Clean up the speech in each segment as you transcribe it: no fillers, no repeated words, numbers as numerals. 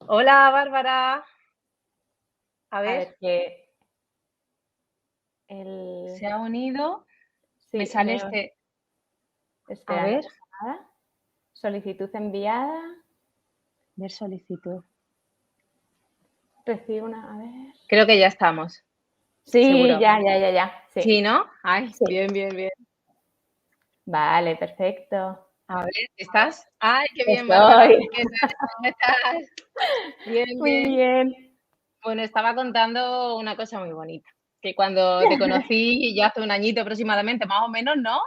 Hola, Bárbara. A A ver, ver, que el... se ha unido. Me Sí, sale este. A espera, no ver, pasa nada. Solicitud enviada. ver solicitud. Recibo una... A ver... Creo que ya estamos, Sí, seguro. ya. Sí, Sí, ¿no? Ay, sí. bien, bien, bien. Vale, perfecto. A ver, ¿estás? Ay, qué bien, Bárbara. Estoy. ¿Qué tal? ¿Cómo estás? Bien, Muy bien. bien. Bueno, estaba contando una cosa muy bonita, que cuando te conocí ya hace un añito aproximadamente, más o menos, ¿no?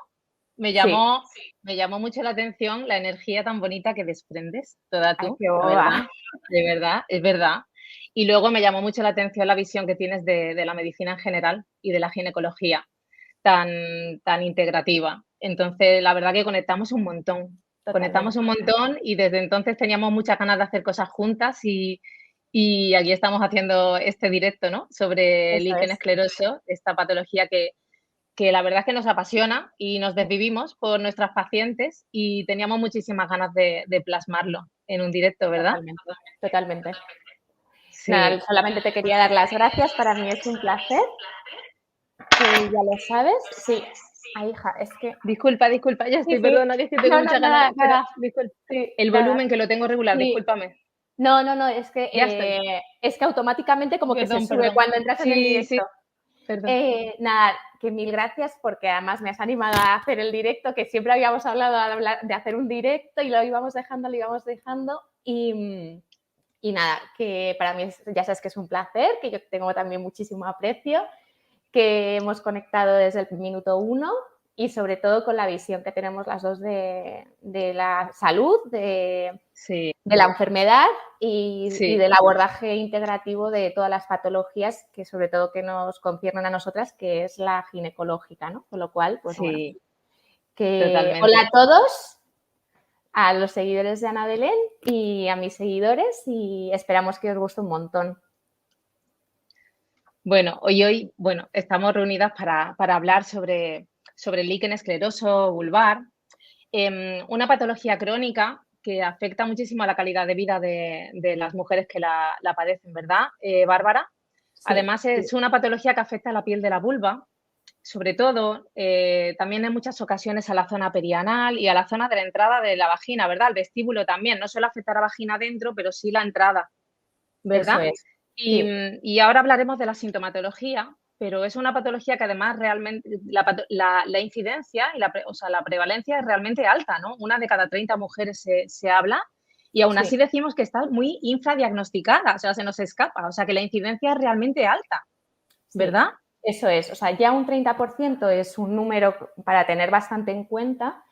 Me Sí. llamó, me llamó mucho la atención la energía tan bonita que desprendes, toda Ay, tú, qué la boba. verdad, de verdad, es verdad. Y luego me llamó mucho la atención la visión que tienes de la medicina en general y de la ginecología tan, tan integrativa. Entonces, la verdad que conectamos Totalmente. un montón y desde entonces teníamos muchas ganas de hacer cosas juntas y aquí estamos haciendo este directo, ¿no? Sobre el Eso líquen es. escleroso, esta patología que la verdad es que nos apasiona y nos desvivimos por nuestras pacientes y teníamos muchísimas ganas de plasmarlo en un directo, ¿verdad? Totalmente. Totalmente. Nada, Sí. solamente te quería dar las gracias. Para mí es un placer. Ya lo sabes. Sí. Ay, hija, es que... Disculpa, disculpa, ya Sí, estoy, sí. perdona, que es que tengo No, no, muchas ganas, nada, pero nada. disculpa. Sí, El nada. volumen que lo tengo regular, Sí. discúlpame. No, Ya estoy. es que automáticamente como que se Perdón, sube perdón. cuando entras en el Sí, sí, directo. perdón. Nada, que mil gracias porque además me has animado a hacer el directo, que siempre habíamos hablado de hacer un directo y lo íbamos dejando y nada, que para mí ya sabes que es un placer, que yo tengo también muchísimo aprecio, que hemos conectado desde el minuto uno y sobre todo con la visión que tenemos las dos de la salud, Sí, de la enfermedad y sí, del abordaje integrativo de todas las patologías que sobre todo que nos conciernen a nosotras, que es la ginecológica, ¿no? Con lo cual, pues bueno, sí, que hola a totalmente. todos, a los seguidores de Ana Belén y a mis seguidores y esperamos que os guste un montón. Bueno, bueno, estamos reunidas para hablar sobre el líquen escleroso vulvar, una patología crónica que afecta muchísimo a la calidad de vida de las mujeres que la padecen, ¿verdad, Bárbara? Sí, Además, es una patología que afecta a la piel de la vulva, sobre todo, también en muchas ocasiones a la zona perianal y a la zona de la entrada de la vagina, ¿verdad? El vestíbulo también, no solo afecta a la vagina adentro, pero sí la entrada, eso ¿verdad? es. Y, Sí, y ahora hablaremos de la sintomatología, pero es una patología que además realmente la incidencia y o sea, la prevalencia es realmente alta, ¿no? Una de cada 30 mujeres se habla y aún sí, así decimos que está muy infradiagnosticada, o sea, se nos escapa, o sea, que la incidencia es realmente alta, sí. ¿verdad? Eso es. O sea, ya un 30% es un número para tener bastante en cuenta.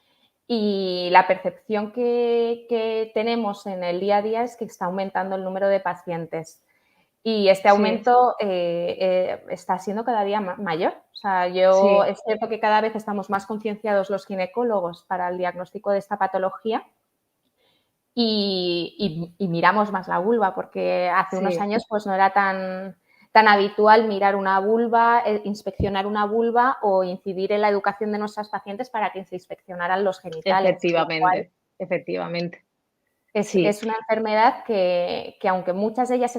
Y la percepción que tenemos en el día a día es que está aumentando el número de pacientes. Y este Sí, aumento está siendo cada día mayor. O sea, sí, es cierto que cada vez estamos más concienciados los ginecólogos para el diagnóstico de esta patología y miramos más la vulva, porque hace unos sí, años pues no era tan habitual mirar una vulva, inspeccionar una vulva o incidir en la educación de nuestras pacientes para que se inspeccionaran los genitales, con lo cual efectivamente, efectivamente. Sí, es una enfermedad que aunque muchas de ellas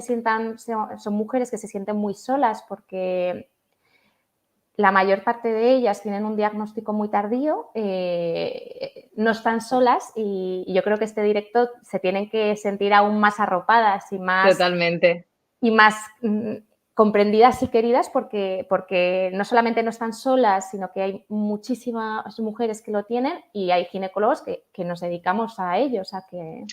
son mujeres que se sienten muy solas porque la mayor parte de ellas tienen un diagnóstico muy tardío, no están solas y yo creo que este directo se tienen que sentir aún más arropadas totalmente. y más comprendidas y queridas porque no solamente no están solas, sino que hay muchísimas mujeres que lo tienen y hay ginecólogos que nos dedicamos a ello. O sea que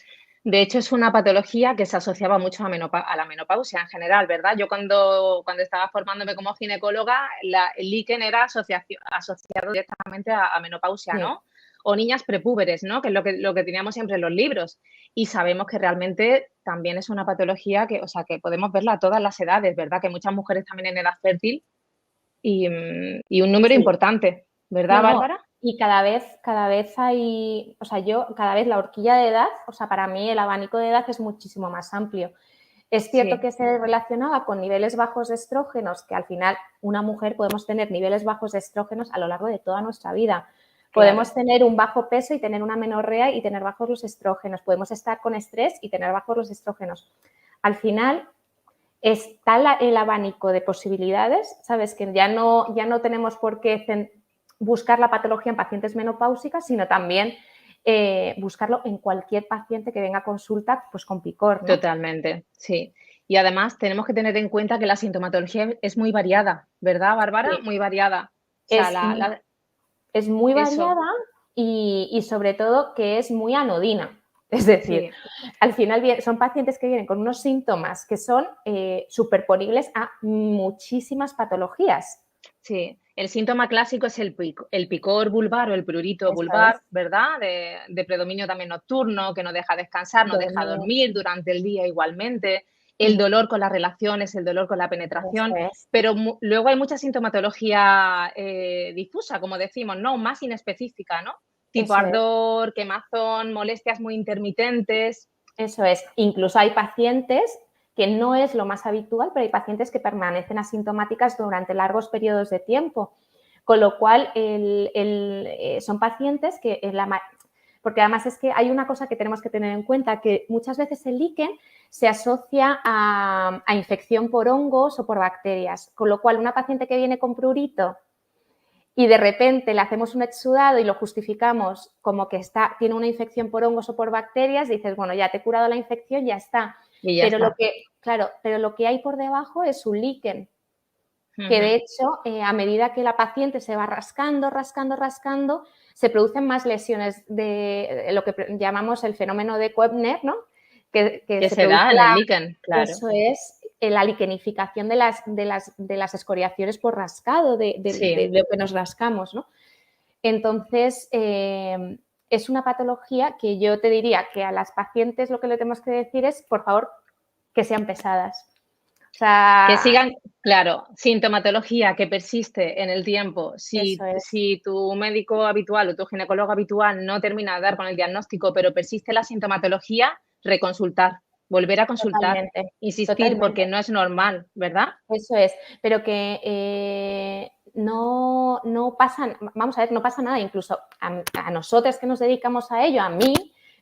De hecho, es una patología que se asociaba mucho a la menopausia en general, ¿verdad? Yo cuando estaba formándome como ginecóloga, el líquen era asociado directamente a menopausia, sí, ¿no? O niñas prepúberes, ¿no? Que es lo que teníamos siempre en los libros. Y sabemos que realmente también es una patología que, o sea, que podemos verla a todas las edades, ¿verdad? Que muchas mujeres también en edad fértil y un número sí. importante, No, ¿verdad, no. Bárbara? Y cada vez hay, o sea, cada vez la horquilla de edad, o sea, para mí el abanico de edad es muchísimo más amplio. Es cierto Sí, que se relacionaba con niveles bajos de estrógenos, que al final una mujer podemos tener niveles bajos de estrógenos a lo largo de toda nuestra vida. claro, Podemos tener un bajo peso y tener una menorrea y tener bajos los estrógenos. Podemos estar con estrés y tener bajos los estrógenos. al final está el abanico de posibilidades, ¿sabes? Que ya no tenemos por qué buscar la patología en pacientes menopáusicas, sino también buscarlo en cualquier paciente que venga a consulta pues, con picor, ¿no? Totalmente, sí. Y además tenemos que tener en cuenta que la sintomatología es muy variada, ¿verdad, Bárbara? Sí. Muy variada. O sea, Es, es muy eso, variada y sobre todo que es muy anodina. Es decir, sí, al final son pacientes que vienen con unos síntomas que son superponibles a muchísimas patologías. sí. El síntoma clásico es el picor vulvar o el prurito Eso vulvar, es. ¿verdad? De predominio también nocturno, que no deja descansar, no deja Dormir. dormir durante el día igualmente. El dolor con las relaciones, el dolor con la Eso penetración, es. pero luego hay mucha sintomatología difusa, como decimos, ¿no? Más inespecífica, ¿no? Tipo Eso es. ardor, quemazón, molestias muy intermitentes. Eso es. Incluso hay pacientes que no es lo más habitual, pero hay pacientes que permanecen asintomáticas durante largos periodos de tiempo. Con lo cual, son pacientes que, porque además es que hay una cosa que tenemos que tener en cuenta, que muchas veces el líquen se asocia a infección por hongos o por bacterias. Con lo cual, una paciente que viene con prurito y de repente le hacemos un exudado y lo justificamos como que tiene una infección por hongos o por bacterias, dices, bueno, ya te he curado la infección, ya está. Y ya Pero está. pero lo que hay por debajo es un líquen, que de Ujú. hecho, a medida que la paciente se va rascando, se producen más lesiones de lo que llamamos el fenómeno de Koebner, ¿no? Que Que se se produce da en el líquen, claro. eso es la liquenificación de las escoriaciones por rascado, de Sí. lo que nos rascamos, ¿no? Entonces, es una patología que yo te diría que a las pacientes lo que le tenemos que decir es, por favor, que sean pesadas. O Que sea, sigan, claro, sintomatología que persiste en el tiempo. eso es, Si tu médico habitual o tu ginecólogo habitual no termina de dar con el diagnóstico, pero persiste la sintomatología, reconsultar, volver a consultar, totalmente, insistir, totalmente. porque no es normal, ¿verdad? Eso es, pero que no pasa, vamos a ver, no pasa nada, incluso a nosotras que nos dedicamos a ello, a mí,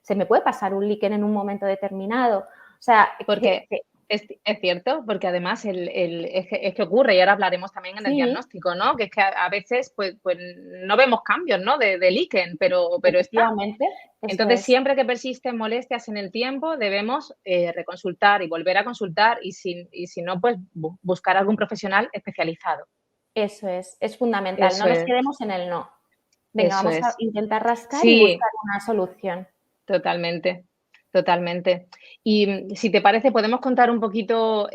se me puede pasar un líquen en un momento determinado. O sea, Porque es cierto, porque además es que ocurre, y ahora hablaremos también en el sí, diagnóstico, ¿no? Que es que a veces pues no vemos cambios, ¿no? De líquen, pero está. efectivamente, eso Entonces, es, siempre que persisten molestias en el tiempo, debemos reconsultar y volver a consultar y si no, pues buscar algún profesional especializado. es fundamental. No Eso nos es, quedemos en el no. Venga, eso vamos a es. intentar rascar y Sí, buscar una solución. totalmente, totalmente. Y si te parece, podemos contar un poquito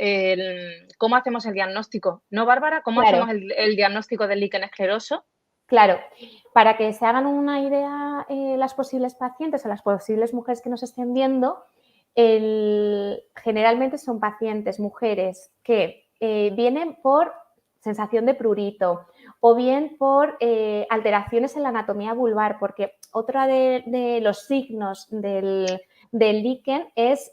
cómo hacemos el diagnóstico, ¿no, Bárbara? ¿Cómo Claro, hacemos el diagnóstico del líquen escleroso? claro. Para que se hagan una idea las posibles pacientes o las posibles mujeres que nos estén viendo, generalmente son pacientes, mujeres, que vienen por sensación de prurito o bien por alteraciones en la anatomía vulvar, porque otro de los signos del líquen es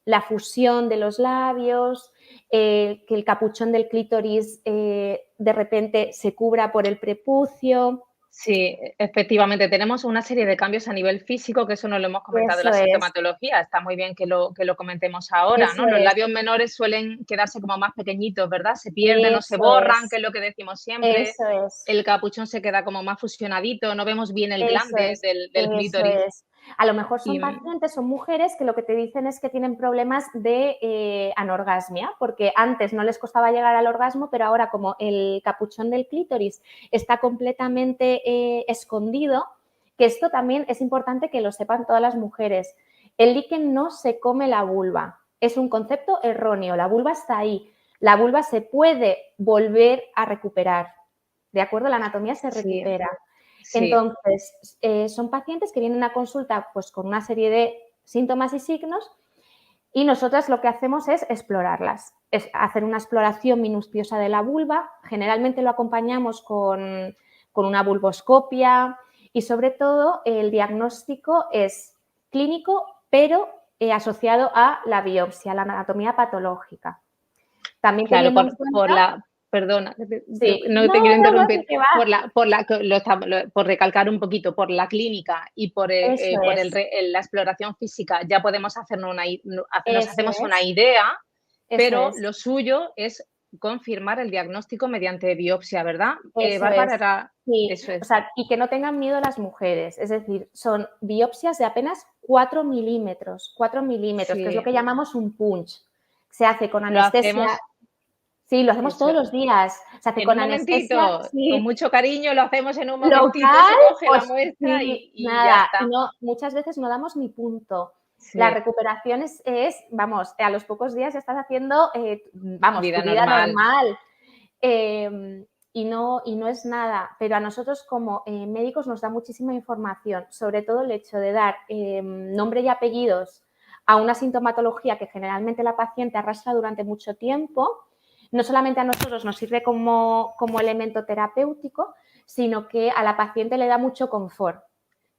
la fusión de los labios, que el capuchón del clítoris de repente se cubra por el prepucio. Sí, efectivamente, tenemos una serie de cambios a nivel físico, que eso no lo hemos comentado en Eso la es, sintomatología. Está muy bien que lo comentemos ahora, eso ¿no? Los es, labios menores suelen quedarse como más pequeñitos, ¿verdad? Se pierden o se eso borran, que es, es lo que decimos siempre. eso es. El capuchón se queda como más fusionadito, no vemos bien el Eso glande es, del eso clítoris. es. A lo mejor son Y pacientes, son mujeres que lo que te dicen es que tienen problemas de anorgasmia, porque antes no les costaba llegar al orgasmo, pero ahora como el capuchón del clítoris está completamente escondido, que esto también es importante que lo sepan todas las mujeres. El líquen no se come la vulva, es un concepto erróneo, la vulva está ahí, la vulva se puede volver a recuperar, ¿de acuerdo? La anatomía se sí, recupera. sí, Entonces, son pacientes que vienen a consulta pues, con una serie de síntomas y signos y nosotras lo que hacemos es explorarlas, es hacer una exploración minuciosa de la vulva, generalmente lo acompañamos con una vulvoscopia y sobre todo el diagnóstico es clínico pero asociado a la biopsia, a la anatomía patológica. También claro, teniendo en cuenta, perdona, Sí. no te quiero No, no, sí interrumpir, que va. por recalcar un poquito, por la clínica y Eso por es, la exploración física, ya podemos hacernos nos eso hacemos una es, idea, eso pero es, lo suyo es confirmar el diagnóstico mediante biopsia, ¿verdad? eso Bárbara, es. Sí, eso o es, sea, y que no tengan miedo las mujeres, es decir, son biopsias de apenas 4 milímetros, que es lo sí, que llamamos un punch. Se hace con lo anestesia, hacemos, sí, lo hacemos eso todos es. los días, se hace En un con anestesia, momentito, con sí, mucho cariño, lo hacemos en un momentito, local, se coge la pues muestra sí, y ya nada, y está. no, muchas veces no damos ni punto. La Sí, recuperación vamos, a los pocos días ya estás haciendo, vamos, tu vida vida normal. normal. Y no es nada, pero a nosotros como médicos nos da muchísima información, sobre todo el hecho de dar nombre y apellidos a una sintomatología que generalmente la paciente arrastra durante mucho tiempo. No solamente a nosotros nos sirve como elemento terapéutico, sino que a la paciente le da mucho confort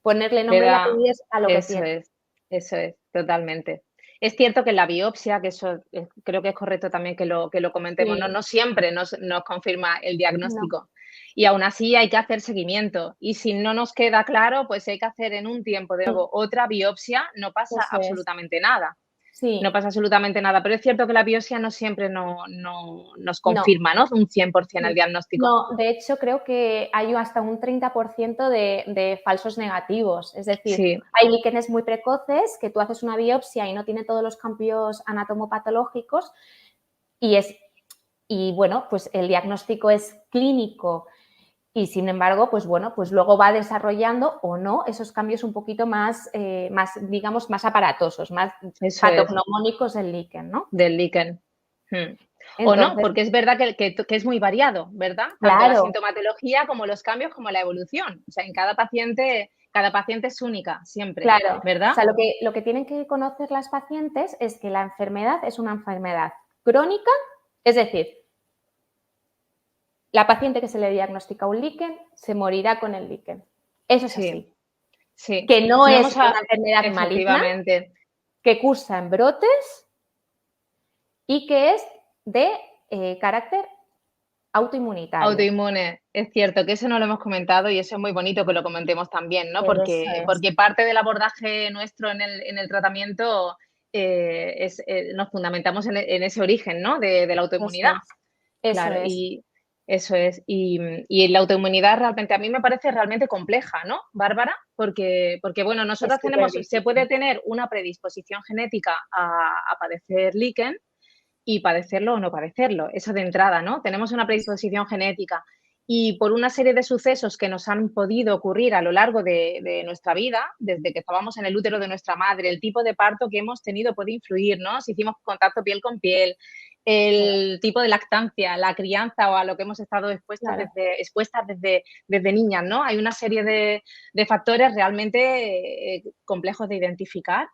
ponerle Le nombre y da, apellidos a lo que eso tiene. es, eso es, totalmente. Es cierto que en la biopsia, que eso creo que es correcto también que lo comentemos, Sí, no siempre nos confirma el no, diagnóstico. Y aún así hay que hacer seguimiento. Y si no nos queda claro, pues hay que hacer en un tiempo de nuevo otra biopsia, no pasa eso es. absolutamente nada. No Sí, pasa absolutamente nada. Pero es cierto que la biopsia no siempre nos no. confirma, ¿no? Un 100% el diagnóstico. No, de hecho creo que hay hasta un 30% de falsos negativos. Es decir, Sí, hay líquenes muy precoces que tú haces una biopsia y no tiene todos los cambios anatomopatológicos y y bueno, pues el diagnóstico es clínico y sin embargo, pues bueno, pues luego va desarrollando o no esos cambios un poquito más digamos, más aparatosos, más eso es, patognomónicos del líquen, ¿no? del líquen. Mm. O no, Entonces, porque es verdad que es muy variado, ¿verdad? Tanto la claro, sintomatología como los cambios, como la evolución. O sea, en cada paciente es única, siempre, claro. O ¿verdad? sea, lo que tienen que conocer las pacientes es que la enfermedad es una enfermedad crónica, es decir, la paciente que se le diagnostica un líquen se morirá con el líquen. Eso es Sí, así. sí. Que no No es vamos a una enfermedad maligna, efectivamente, que cursa en brotes y que es de carácter autoinmunitario. autoinmune. Es cierto que eso no lo hemos comentado y eso es muy bonito que lo comentemos también, ¿no? Eso es, Porque parte del abordaje nuestro en el tratamiento, nos fundamentamos en ese origen, ¿no? De la eso autoinmunidad. es, eso Claro, es. y eso es. Y la autoinmunidad realmente a mí me parece realmente compleja, ¿no, Bárbara? Porque bueno, Es nosotras súper tenemos se puede difícil. tener una predisposición genética a padecer líquen y padecerlo o no padecerlo, eso de entrada, ¿no? Tenemos una predisposición genética y por una serie de sucesos que nos han podido ocurrir a lo largo de nuestra vida, desde que estábamos en el útero de nuestra madre, el tipo de parto que hemos tenido puede influir, ¿no? Si hicimos contacto piel con piel, Sí, el tipo de lactancia, la crianza o a lo que hemos estado claro, expuestas desde niñas, ¿no? Hay una serie de factores realmente complejos de identificar,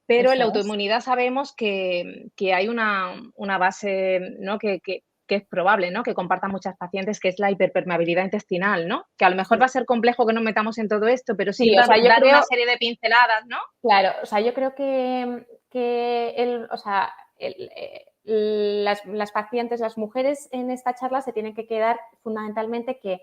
pero en eso la es. autoinmunidad sabemos que hay una base, ¿no? Que es probable, ¿no? Que compartan muchas pacientes, que es la hiperpermeabilidad intestinal, ¿no? Que a lo mejor Sí, va a ser complejo que nos metamos en todo esto, pero sí sí, o sea, yo dar una creo, serie de pinceladas, ¿no? claro, o sea, yo creo que o sea, las pacientes, las mujeres en esta charla se tienen que quedar fundamentalmente que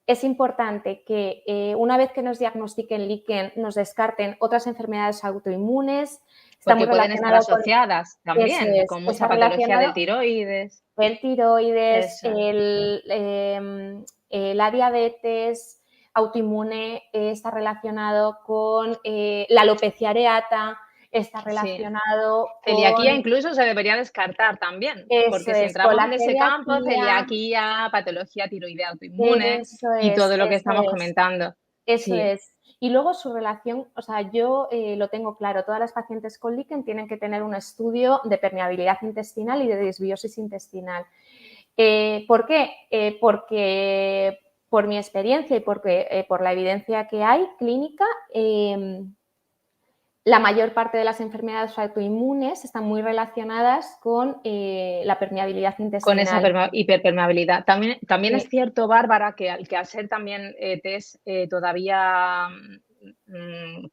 es importante que una vez que nos diagnostiquen líquen, nos descarten otras enfermedades autoinmunes. Está muy Porque pueden estar relacionado con asociadas eso, también, con está mucha patología del relacionado tiroides. el tiroides, Eso, la diabetes autoinmune está relacionado con la alopecia areata, está sí. relacionado Celiaquía con incluso se debería descartar también, eso porque si es, con entramos la en ese campo, celiaquía, celiaquía, patología tiroidea autoinmune y todo lo que eso estamos es. comentando. Eso Sí, es. Y luego su relación, o sea, yo lo tengo claro, todas las pacientes con líquen tienen que tener un estudio de permeabilidad intestinal y de disbiosis intestinal. ¿Por qué? Porque por mi experiencia y porque, por la evidencia que hay clínica, la mayor parte de las enfermedades autoinmunes están muy relacionadas con la permeabilidad con esa intestinal. hiperpermeabilidad. También es Sí, cierto, Bárbara, que al ser también test todavía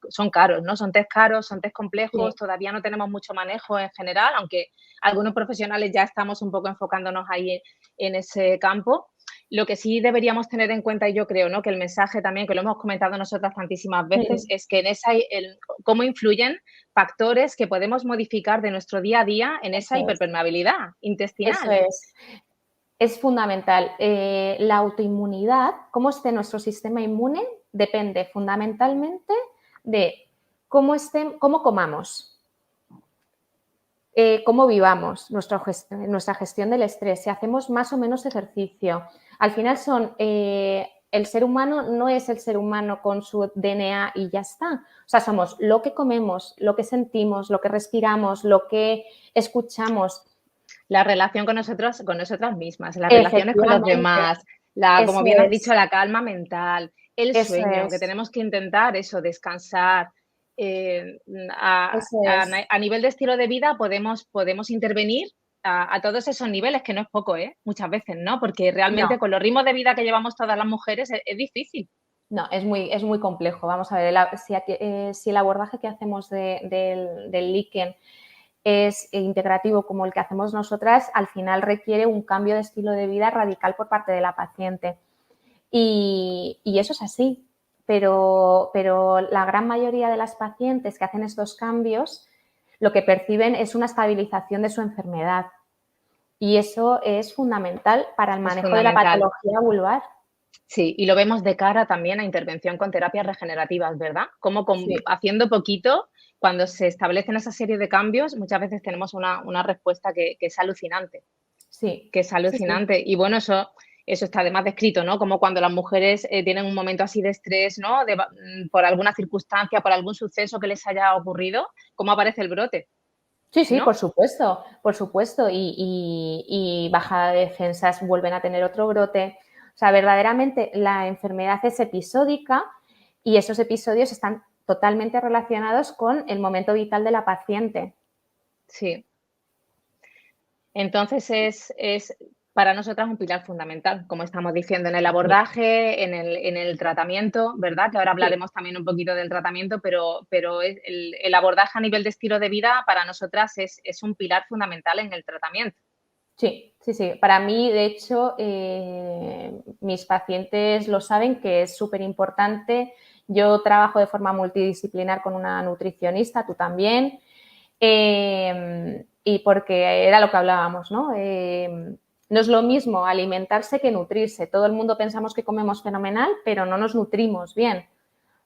son caros, ¿no? Son test caros, son test complejos, Sí, todavía no tenemos mucho manejo en general, aunque algunos profesionales ya estamos un poco enfocándonos ahí en ese campo. Lo que sí deberíamos tener en cuenta, y yo creo, ¿no? Que el mensaje también, que lo hemos comentado nosotras tantísimas veces, sí, es que en esa, cómo influyen factores que podemos modificar de nuestro día a día en esa eso es. hiperpermeabilidad Eso intestinal. es fundamental. La autoinmunidad, cómo esté nuestro sistema inmune, depende fundamentalmente de cómo comamos, cómo vivamos, nuestra gestión del estrés, si hacemos más o menos ejercicio. Al final el ser humano no es el ser humano con su DNA y ya está. O sea, somos lo que comemos, lo que sentimos, lo que respiramos, lo que escuchamos. La relación con nosotras mismas, las relaciones con los Efectivamente, demás, como eso bien has dicho, es, la calma mental, el eso sueño, que es, tenemos que intentar eso, descansar. eh, eso es. a nivel de estilo de vida podemos intervenir a todos esos niveles, que no es poco, ¿eh? Muchas veces, ¿no? Porque realmente No, con los ritmos de vida que llevamos todas las mujeres es difícil. no, es muy complejo. Vamos a ver, si el abordaje que hacemos del líquen es integrativo como el que hacemos nosotras, al final requiere un cambio de estilo de vida radical por parte de la paciente. Y eso es así, pero la gran mayoría de las pacientes que hacen estos cambios lo que perciben es una estabilización de su enfermedad. Y eso es fundamental para el Es manejo de la fundamental. patología vulvar. Sí, y lo vemos de cara también a intervención con terapias regenerativas, ¿verdad? Como Sí, haciendo poquito, cuando se establecen esa serie de cambios, muchas veces tenemos una respuesta que es alucinante, sí, que es sí, sí. alucinante. Y bueno, eso está además descrito, ¿no? Como cuando las mujeres tienen un momento así de estrés, ¿no? Por alguna circunstancia, por algún suceso que les haya ocurrido, cómo aparece el brote, Sí, sí, ¿no? por supuesto. Y bajada de defensas vuelven a tener otro brote. O sea, verdaderamente la enfermedad es episódica y esos episodios están totalmente relacionados con el momento vital de la paciente. Sí. Entonces es para nosotras un pilar fundamental, como estamos diciendo, en el Sí, abordaje, en el tratamiento, ¿verdad? Que ahora sí, hablaremos también un poquito del tratamiento, pero el abordaje a nivel de estilo de vida para nosotras es un pilar fundamental en el tratamiento. sí, sí, sí. Para mí, de hecho, mis pacientes lo saben que es súper importante. Yo trabajo de forma multidisciplinar con una nutricionista, tú también. Y porque era lo que hablábamos, ¿no? No es lo mismo alimentarse que nutrirse. Todo el mundo pensamos que comemos fenomenal, pero no nos nutrimos bien.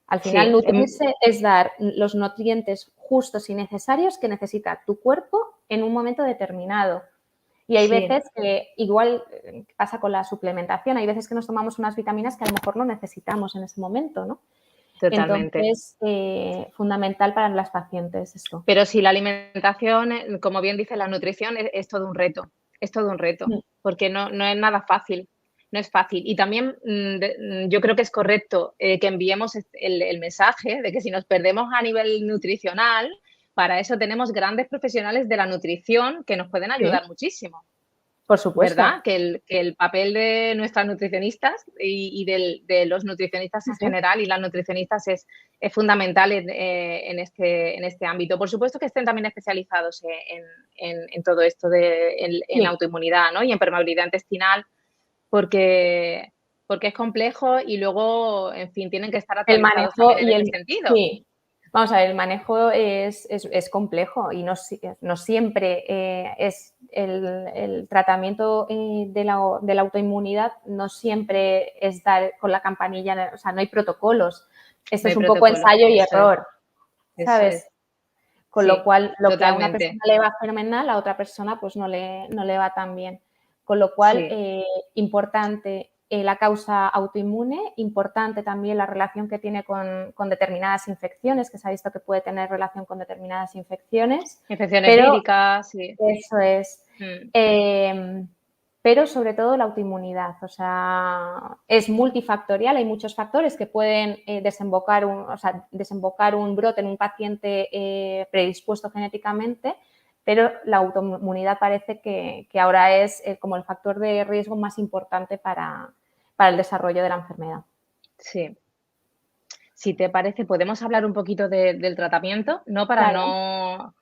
Al final, Sí, nutrirse es dar los nutrientes justos y necesarios que necesita tu cuerpo en un momento determinado. Y hay sí, veces que, igual pasa con la suplementación, hay veces que nos tomamos unas vitaminas que a lo mejor no necesitamos en ese momento, ¿no? totalmente. Entonces, fundamental para las pacientes esto. Pero sí, la alimentación, como bien dice la nutrición, es todo un reto, es todo un reto, Mm, porque no es nada fácil, no es fácil. Y también yo creo que es correcto que enviemos el mensaje de que si nos perdemos a nivel nutricional, para eso tenemos grandes profesionales de la nutrición que nos pueden Sí, ayudar muchísimo. por supuesto. ¿Verdad? Que el papel de nuestras nutricionistas de los nutricionistas Sí, en sí. general y las nutricionistas es fundamental en este ámbito. Por supuesto que estén también especializados en todo esto en Sí, autoinmunidad, ¿no? Y en permeabilidad intestinal, porque, porque es complejo y luego, en fin, tienen que estar el actualizados manejo también en y ese el sentido. sí. Vamos a ver, el manejo es complejo y no siempre es el tratamiento de la autoinmunidad, no siempre es dar con la campanilla, o sea, no hay protocolos. Esto No es hay un poco protocolo, ensayo y error, eso ¿sabes? es, Con lo sí, cual, lo que a una persona totalmente, le va fenomenal, a otra persona pues no le va tan bien. Con lo cual, sí. importante la causa autoinmune, importante también la relación que tiene con determinadas infecciones, que se ha visto que puede tener relación con determinadas infecciones, Infecciones pero víricas, sí. eso es. Mm. Eh, pero sobre todo la autoinmunidad, o sea, es multifactorial, hay muchos factores que pueden desembocar un brote en un paciente predispuesto genéticamente, pero la autoinmunidad parece que ahora es como el factor de riesgo más importante para el desarrollo de la enfermedad. Sí, si te parece, podemos hablar un poquito del tratamiento, no para Claro. no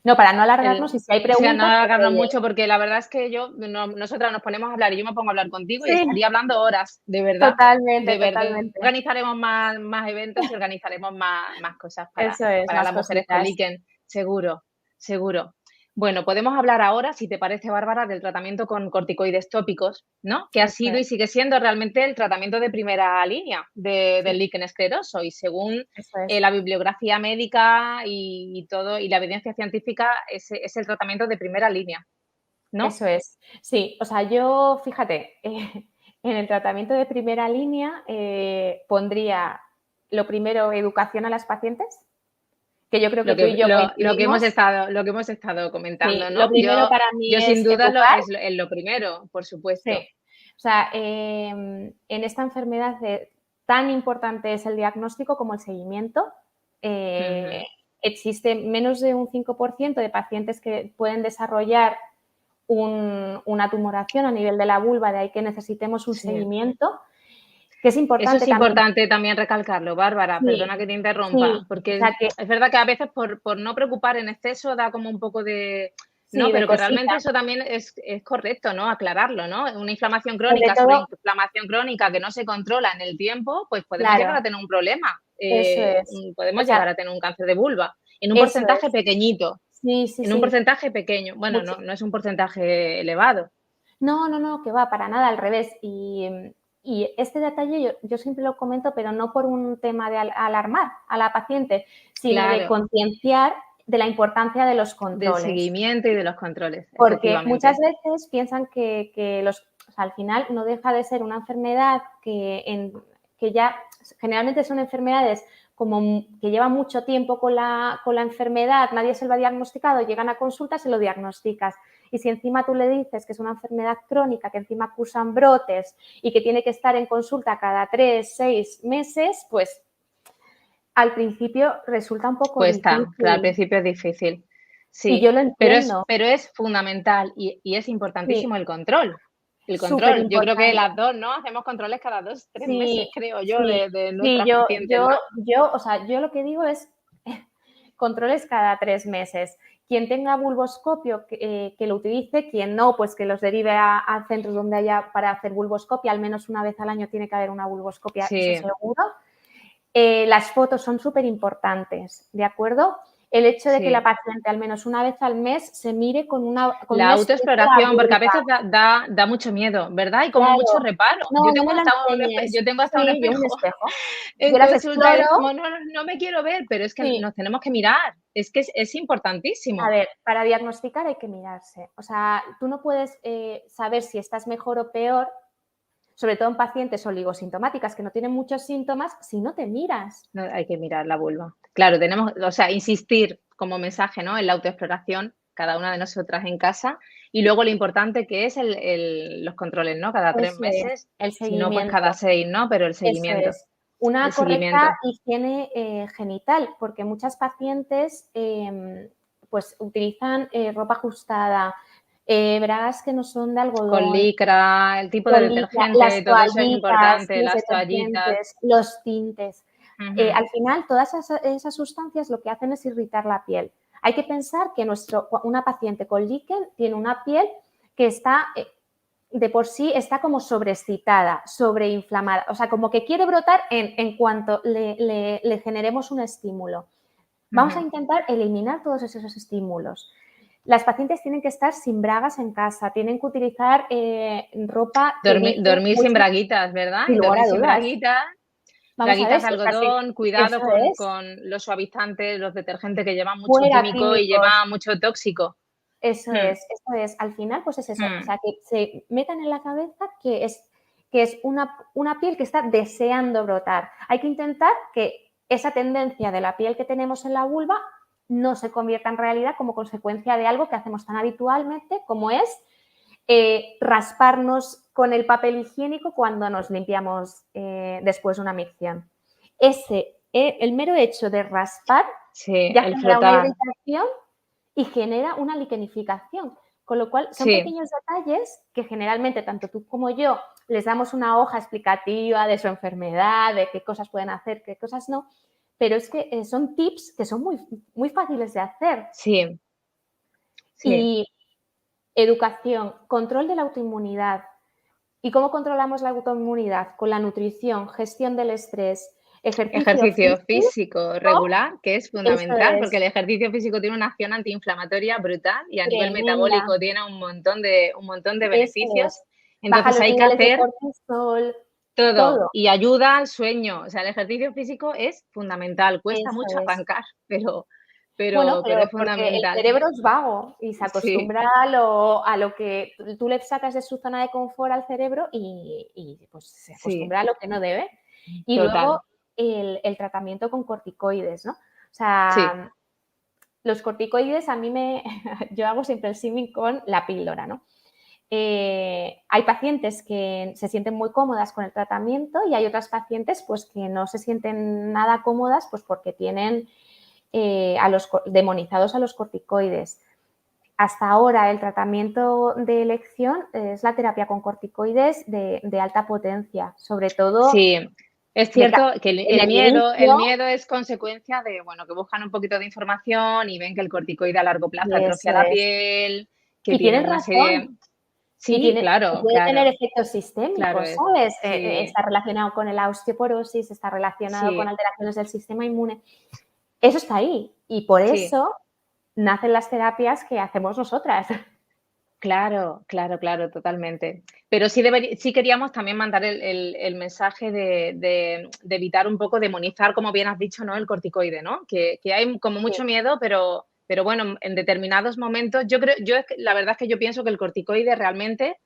No, para no alargarnos y si hay o sea, no preguntas, pues alargarnos oye. mucho, porque la verdad es que nosotras nos ponemos a hablar y yo me pongo a hablar contigo y Sí, estaría hablando horas, de verdad. totalmente, De verdad, totalmente. organizaremos más eventos y organizaremos más cosas Eso es, para más las mujeres con cositas. líquen, seguro, seguro. Bueno, podemos hablar ahora, si te parece, Bárbara, del tratamiento con corticoides tópicos, ¿no? Que ha Eso sido y es, sigue siendo realmente el tratamiento de primera línea sí, del líquen escleroso y según eso es. la bibliografía médica y todo, y la evidencia científica, es el tratamiento de primera línea, ¿no? Eso es. Sí, o sea, yo, fíjate, en el tratamiento de primera línea pondría lo primero, educación a las pacientes, que yo creo que tú y yo Lo que hemos coincidimos. estado Sí, comentando, lo ¿no? primero para mí Yo sin es duda educar. es lo primero, por Sí. supuesto. O sea, en esta enfermedad tan importante es el diagnóstico como el seguimiento. Ujú, Existe menos de un 5% de pacientes que pueden desarrollar una tumoración a nivel de la vulva, de ahí que necesitemos un sí. seguimiento, que es Eso importante es también. importante también recalcarlo, Bárbara, Sí, perdona que te sí, interrumpa, o porque sea que es verdad que a veces por no preocupar en exceso da como un poco de, ¿no? sí, de Pero que cosita. realmente eso también es correcto, ¿no? Aclararlo, ¿no? Una inflamación Sobre crónica, sobre todo, inflamación crónica que no se controla en el tiempo, pues podemos llegar claro, a tener un problema. eso es. O Podemos sea, llegar a tener un cáncer de vulva en un eso porcentaje es. pequeñito, Sí, sí, en un sí. porcentaje pequeño. Bueno, Mucho. no es un porcentaje elevado. No, no, no, que va, para nada, al revés. Y este detalle yo siempre lo comento, pero no por un tema de alarmar a la paciente, sino de Claro, concienciar de la importancia de los del controles. seguimiento y de los controles, Porque muchas efectivamente. veces piensan que o sea, al final no deja de ser una enfermedad que ya generalmente son enfermedades como que llevan mucho tiempo con la enfermedad, nadie se lo ha diagnosticado, llegan a consulta, se lo diagnosticas. Y si encima tú le dices que es una enfermedad crónica, que encima cursan brotes y que tiene que estar en consulta cada 3, 6 meses, pues al principio resulta un poco Cuesta, claro, al difícil. principio es difícil. Y Sí, yo lo entiendo, pero es fundamental y es sí, importantísimo el control. El súper control. Yo creo que importante. las dos, ¿no? Hacemos controles cada 2, 3 meses, Sí, creo yo, sí, de sí, nuestras pacientes, ¿no? o sea, yo lo que digo es controles cada 3 meses. Quien tenga vulvoscopio, que lo utilice, quien no, pues que los derive a centros donde haya para hacer vulvoscopia, al menos una vez al año tiene que haber una vulvoscopia, eso Sí, seguro. Las fotos son súper importantes, ¿de acuerdo? El hecho de que la sí. paciente al menos una vez al mes se mire con La un espejo a la autoexploración, porque a vulva. veces da mucho miedo, ¿verdad? Y como mucho Claro. reparo. No, no me la enseñes. Yo tengo hasta un Sí, yo un espejo espejo. en Yo las consulta y es exploro. como, no, no me quiero ver, pero es que Sí. nos tenemos que mirar. Es que es A importantísimo. ver, para diagnosticar hay que mirarse. O sea, tú no puedes saber si estás mejor o peor, sobre todo en pacientes oligosintomáticas que no tienen muchos síntomas, si no te miras. No, hay que mirar la vulva. Claro, tenemos, o sea, insistir como mensaje, ¿no? En la autoexploración, cada una de nosotras en casa, y luego lo importante que es los controles, ¿no? Cada tres Eso es, meses, el si no, pues cada seguimiento. 6, ¿no? Pero Eso es. el Una correcta seguimiento. higiene genital, porque muchas pacientes pues utilizan ropa ajustada, bragas que no son de Con algodón, licra, el tipo de con licra, las detergente, todo eso es toallitas, importante, los las toallitas. detergentes, los tintes. Ujú. Al final, todas esas sustancias lo que hacen es irritar la piel. Hay que pensar que una paciente con líquen tiene una piel que está, de por sí, está como sobreexcitada, sobreinflamada, o sea, como que quiere brotar en cuanto le generemos un estímulo. Vamos a Ujú. intentar eliminar todos esos estímulos. Las pacientes tienen que estar sin bragas en casa, tienen que utilizar ropa que evite Dormir sin muchas, braguitas, ¿verdad? sin Y lugar dormir a sin dudas. braguitas, Vamos a ver braguitas de si estás sin... algodón, cuidado Eso es, con los suavizantes, los detergentes que llevan mucho fuera químico y químicos, llevan mucho tóxico. eso Mm, es, eso es. Al final, pues es eso, o mm. sea, que se metan en la cabeza que es una piel que está deseando brotar. Hay que intentar que esa tendencia de la piel que tenemos en la vulva no se convierta en realidad como consecuencia de algo que hacemos tan habitualmente como es rasparnos con el papel higiénico cuando nos limpiamos después de una micción. El mero hecho de raspar Sí, ya el genera una frotar. irritación y genera una liquenificación. Con lo cual, son Sí, pequeños detalles que generalmente tanto tú como yo les damos una hoja explicativa de su enfermedad, de qué cosas pueden hacer, qué cosas no, pero es que son tips que son muy, muy fáciles de hacer. Sí, sí. Y educación, control de la autoinmunidad. ¿Y cómo controlamos la autoinmunidad? Con la nutrición, gestión del estrés, ejercicio Ejercicio físico. físico regular, que es Eso fundamental, porque es, el ejercicio físico tiene una acción antiinflamatoria brutal y a nivel tremenda. metabólico tiene un montón de Eso beneficios. es. Baja Entonces los hay que niveles de hacer cortisol, todo todo. y ayuda al sueño. O sea, el ejercicio físico es fundamental, cuesta Eso mucho es. arrancar, pero, Bueno, pero, pero pero es porque el fundamental. cerebro es vago y se Sí, acostumbra a lo que tú le sacas de su zona de confort al cerebro y pues se sí, acostumbra a lo que no debe. Y luego total. el tratamiento con corticoides, ¿no? O Sí, sea, los corticoides a mí me... Yo hago siempre el símil con la píldora, ¿no? Hay pacientes que se sienten muy cómodas con el tratamiento y hay otras pacientes pues que no se sienten nada cómodas pues porque tienen demonizados a los corticoides. Hasta ahora el tratamiento de elección es la terapia con corticoides de alta potencia, sobre todo sí. Es de cierto que en el el inicio. miedo es consecuencia de, bueno, que buscan un poquito de información y ven que el corticoide a largo plazo Y atrofia eso la es. piel, que Y tiene tienes una serie... razón. Sí, Y claro, puede tener claro, efectos claro, sistémicos, ¿sabes? sí, Está relacionado con la osteoporosis, está relacionado con sí, alteraciones del sistema inmune. Eso está ahí. Y por sí. eso nacen las terapias que hacemos nosotras. Claro, claro, claro, totalmente. Pero sí queríamos también mandar el mensaje de evitar un poco demonizar, como bien has dicho, ¿no? El corticoide, ¿no? Que hay como Sí, mucho miedo, pero bueno, en determinados momentos, la verdad es que yo pienso que el corticoide realmente,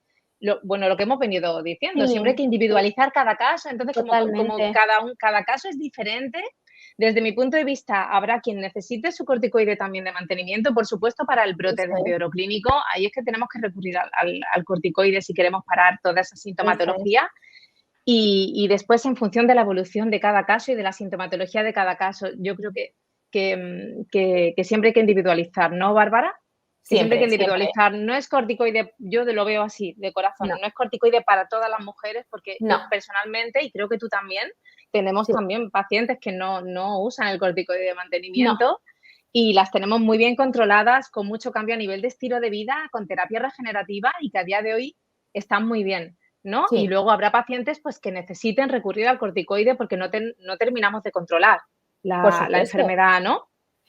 bueno, lo que hemos venido diciendo, siempre hay sí, que sí, individualizar cada caso, entonces como totalmente. cada caso es diferente, desde mi punto de vista, habrá quien necesite su corticoide también de mantenimiento, por supuesto, para el brote Eso es, deterioro clínico. Ahí es que tenemos que recurrir al corticoide si queremos parar toda esa eso es. sintomatología. Y después, en función de la evolución de cada caso y de la sintomatología de cada caso, yo creo que siempre hay que individualizar, ¿no, Bárbara? Que siempre hay que Siempre, siempre. individualizar. No es corticoide, yo lo veo así, de corazón, No, no es corticoide para todas las mujeres, porque no, yo personalmente, y creo que tú también, tenemos sí, también pacientes que no usan el corticoide de no, mantenimiento y las tenemos muy bien controladas, con mucho cambio a nivel de estilo de vida, con terapia regenerativa y que a día de hoy están muy bien, ¿no? Y sí, luego habrá pacientes pues que necesiten recurrir al corticoide porque no terminamos de controlar por la supuesto. enfermedad, ¿no?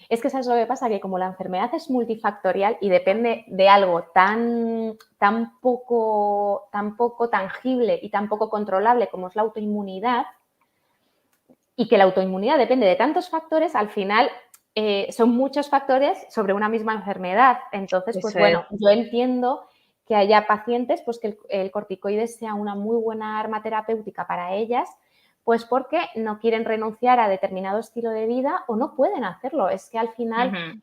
Es que ¿sabes lo que pasa? Que como la enfermedad es multifactorial y depende de algo tan poco tangible y tan poco controlable como es la autoinmunidad, y que la autoinmunidad depende de tantos factores, al final son muchos factores sobre una misma enfermedad. Entonces, pues Eso es. bueno, yo entiendo que haya pacientes, pues que el corticoide sea una muy buena arma terapéutica para ellas, pues porque no quieren renunciar a determinado estilo de vida o no pueden hacerlo. Es que al final Ujú.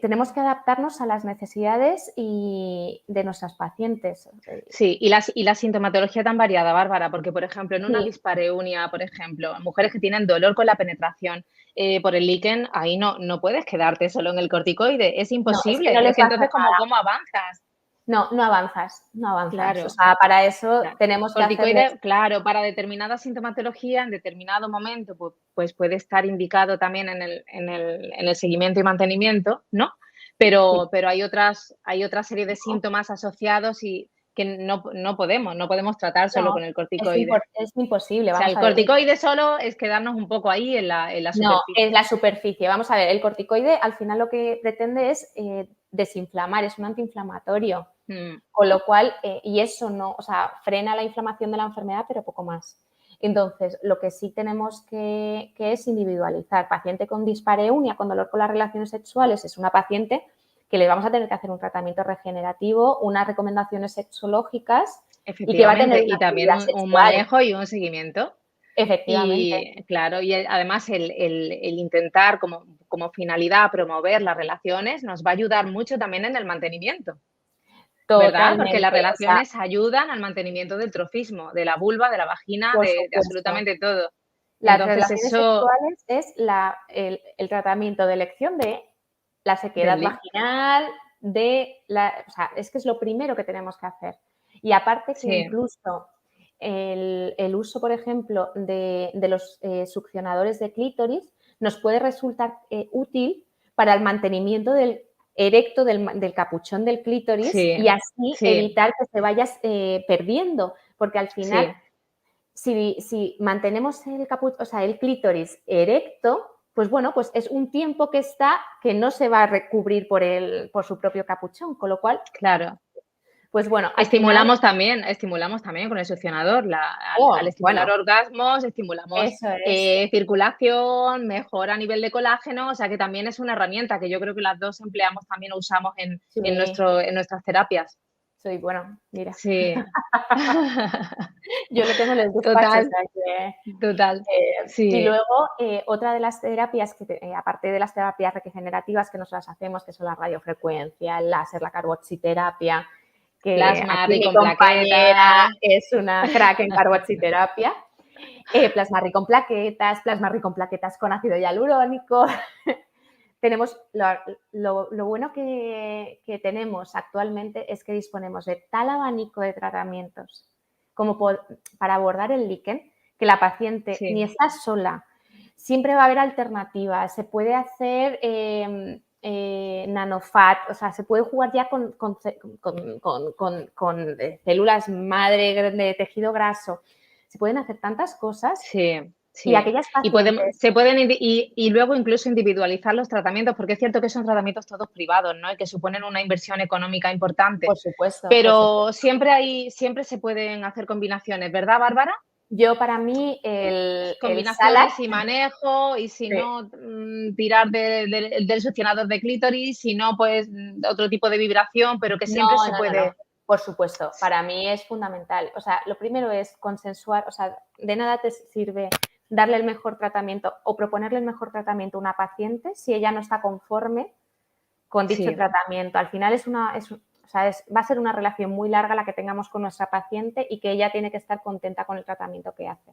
tenemos que adaptarnos a las necesidades de nuestras pacientes. Sí, y la sintomatología tan variada, Bárbara, porque, por ejemplo, en una Sí, dispareunia, por ejemplo, mujeres que tienen dolor con la penetración por el líquen, ahí no puedes quedarte solo en el corticoide, es no, es que no imposible. les Es que va a hacer entonces, nada. ¿cómo avanzas? No, no avanzas, no avanzas. O Claro, sea, para eso claro. tenemos que hacerles. Corticoide, claro, para determinada sintomatología, en determinado momento, pues puede estar indicado también en el seguimiento y mantenimiento, ¿no? Sí, Pero hay otra serie de no, síntomas asociados y que no podemos tratar solo no, con el corticoide. es imposible. O sea, Vamos el a ver. corticoide solo es quedarnos un poco ahí en la No, es superficie. la superficie. Vamos a ver, el corticoide al final lo que pretende es desinflamar, es un antiinflamatorio. Mm, Con lo cual, y eso no, o sea, frena la inflamación de la enfermedad, pero poco más. Entonces, lo que sí tenemos que es individualizar. Paciente con dispareunia, con dolor con las relaciones sexuales, es una paciente que le vamos a tener que hacer un tratamiento regenerativo, unas recomendaciones sexológicas y que va a tener efectivamente, una y también actividad un sexual. manejo y un seguimiento. Efectivamente, Y claro, y además el intentar como finalidad promover las relaciones nos va a ayudar mucho también en el mantenimiento, ¿verdad? Porque las totalmente. O sea, relaciones ayudan al mantenimiento del trofismo, de la vulva, de la vagina, por de supuesto. absolutamente todo. Las Entonces relaciones eso sexuales es el tratamiento de elección de la del sequedad link, vaginal, o sea, es que es lo primero que tenemos que hacer. Y aparte que Sí, incluso el uso, por ejemplo, de los succionadores de clítoris nos puede resultar útil para el mantenimiento erecto del capuchón del clítoris sí, y así sí, evitar que se vaya perdiendo, porque al final, sí. si mantenemos el clítoris erecto, pues bueno, pues es un tiempo que no se va a recubrir por su propio capuchón, con lo cual, Claro. pues bueno, al final, Estimulamos también con el succionador, al estimular bueno, orgasmos, estimulamos eso es. circulación, mejora a nivel de colágeno, o sea que también es una herramienta que yo creo que las dos empleamos también o usamos Sí, en nuestras terapias. soy bueno, mira. Sí. Yo lo tengo en el despacho, o Total, sea que... total. Y Sí, luego, otra de las terapias, aparte de las terapias regenerativas que nos las hacemos, que son la radiofrecuencia, el láser, la carboxiterapia, que plasma aquí mi rico en compañera plaquetas. es una crack en carboxiterapia, plasma rico en plaquetas, plasma rico en plaquetas con ácido hialurónico. Tenemos lo bueno que tenemos actualmente es que disponemos de tal abanico de tratamientos como para abordar el líquen, que la paciente ni Sí, está sola, siempre va a haber alternativas, se puede hacer nanofat, o sea, se puede jugar ya con células madre de tejido graso, se pueden hacer tantas cosas sí, y sí. aquellas Y podemos, pacientes, se pueden y luego incluso individualizar los tratamientos, porque es cierto que son tratamientos todos privados, ¿no? Y que suponen una inversión económica importante. por Pero supuesto. siempre se pueden hacer combinaciones, ¿verdad, Bárbara? Yo, para mí, el SALAC, Combinaciones y manejo, y si sí, no, tirar del succionador de clítoris, si no, pues otro tipo de vibración, pero que siempre no, se no, no, no, puede. por supuesto, para mí es fundamental. O sea, lo primero es consensuar, o sea, de nada te sirve darle el mejor tratamiento o proponerle el mejor tratamiento a una paciente si ella no está conforme con dicho Sí, tratamiento. Al final va a ser una relación muy larga la que tengamos con nuestra paciente y que ella tiene que estar contenta con el tratamiento que hace.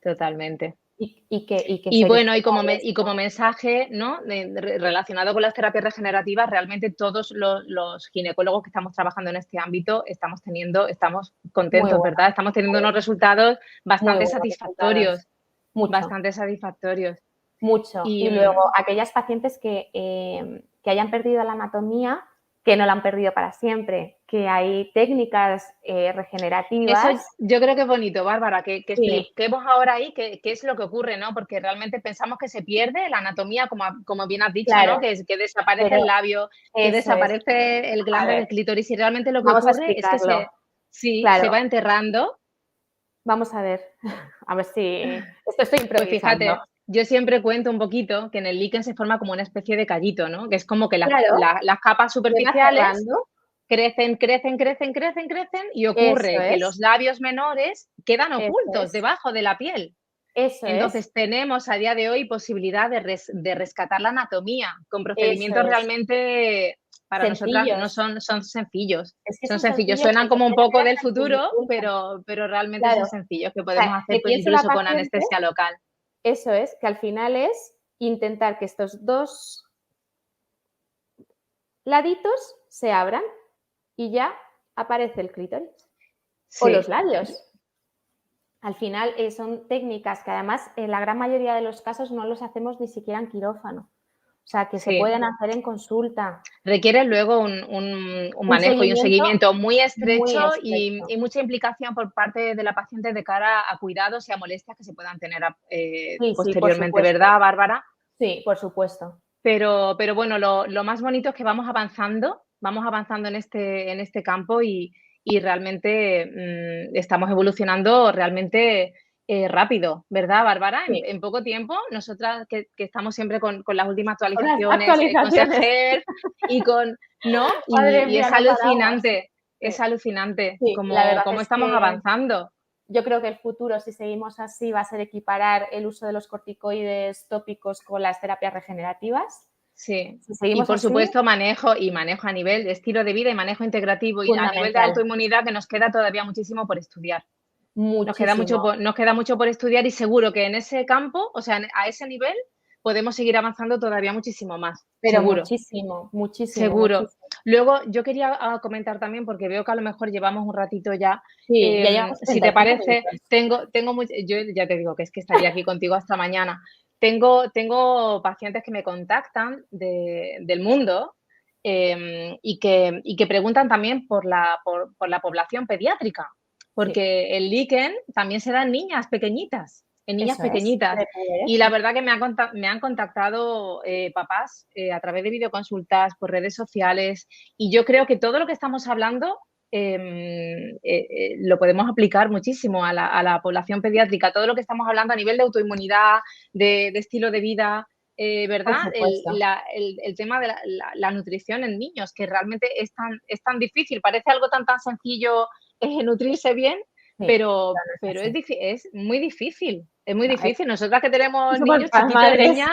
totalmente. Y que Y se bueno, y disfruta como, de y como esto. mensaje, ¿no? Relacionado con las terapias regenerativas, realmente todos los ginecólogos que estamos trabajando en este ámbito estamos Muy contentos, bueno, ¿verdad? Estamos teniendo muy unos bueno, resultados muy bastante buenos resultados. satisfactorios, Mucho. bastante satisfactorios. Mucho. Y Y luego aquellas pacientes que hayan perdido la anatomía, que no la han perdido para siempre, que hay técnicas eso regenerativas. yo creo que es bonito, Bárbara, que Sí, expliquemos ahora ahí qué es lo que ocurre, ¿no? Porque realmente pensamos que se pierde la anatomía, como bien has dicho, ¿no? claro, Que desaparece pero el labio, que eso es. desaparece el A glande ver, del clítoris, y realmente lo que vamos a ocurre es que explicarlo. sí, se Claro, va enterrando. vamos a ver. A ver si esto estoy Pues improvisando. fíjate, yo siempre cuento un poquito que en el líquen se forma como una especie de callito, ¿no? Que es como que Claro, las capas se va superficiales cerrando. crecen, crecen, crecen, crecen, crecen, y Eso ocurre que los es, labios menores quedan eso ocultos es, debajo de la piel. eso es, Entonces, tenemos a día de hoy posibilidad de rescatar la anatomía con eso procedimientos es. realmente para nosotras no Sencillos. son sencillos. Es que Son son sencillos, sencillos suenan porque como un pueden poco ser del hasta sin futuro, difusión. pero realmente Claro. son O sencillos que sea, podemos hacer ¿qué pues piensa la incluso con paciente? anestesia local. Eso es, que al final es intentar que estos dos laditos se abran y ya aparece el clítoris o los Sí, labios. Al final son técnicas que además en la gran mayoría de los casos no los hacemos ni siquiera en quirófano. O sea, que se sí. pueden hacer en consulta. Requiere luego un Un manejo y un seguimiento seguimiento muy muy estrecho estrecho. y mucha implicación por parte de la paciente de cara a cuidados y a molestias que se puedan tener Sí, sí, por posteriormente, supuesto. ¿verdad, Bárbara? Sí, por supuesto. Pero bueno, lo más bonito es que vamos avanzando en este campo y realmente estamos evolucionando realmente rápido, ¿verdad, Bárbara? Sí, En poco tiempo, nosotras que estamos siempre con las últimas con las actualizaciones, con actualizaciones. SEGER y con, ¿no? Madre Y mía, no paramos. es Sí, alucinante sí, la verdad cómo es estamos que avanzando. yo creo que el futuro, si seguimos así, va a ser equiparar el uso de los corticoides tópicos con las terapias regenerativas. Sí. Si Y seguimos por así, supuesto, manejo a nivel de estilo de vida y manejo integrativo y a nivel de fundamental. autoinmunidad, que nos queda todavía muchísimo por estudiar. Muchísimo, Nos queda mucho por estudiar y seguro que en ese campo, o sea, a ese nivel, podemos seguir avanzando todavía muchísimo más. pero Seguro, muchísimo, muchísimo, seguro. muchísimo. Luego, yo quería comentar también, porque veo que a lo mejor llevamos un ratito ya, Sí, ya llevamos si te 35 parece, minutos. yo ya te digo que es que estaría aquí contigo hasta mañana. Tengo pacientes que me contactan del mundo y que preguntan también por la población pediátrica, Sí, porque el líquen también se da en niñas pequeñitas, en niñas eso es, pequeñitas. Y la eso. verdad que me han contactado papás a través de videoconsultas, por redes sociales, y yo creo que todo lo que estamos hablando lo podemos aplicar muchísimo a la población pediátrica. Todo lo que estamos hablando a nivel de autoinmunidad, de estilo de vida, Por ¿verdad? supuesto. El tema de la nutrición en niños, que realmente es tan difícil. Parece algo tan sencillo nutrirse bien, Sí, pero así. es muy difícil. Es muy No, difícil. Nosotras que tenemos eso por niños las chiquitos, madres. niñas,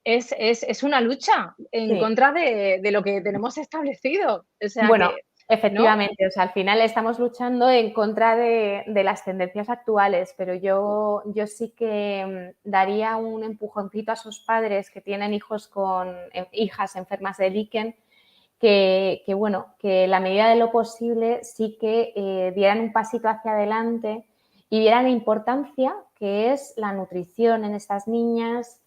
es una lucha en Sí. contra de lo que tenemos establecido. O sea Bueno, que, ¿no? efectivamente, o sea, al final estamos luchando en contra de las tendencias actuales, pero yo sí que daría un empujoncito a esos padres que tienen hijos con hijas enfermas de líquen, que bueno, que en la medida de lo posible sí que dieran un pasito hacia adelante y vieran la importancia que es la nutrición en estas niñas,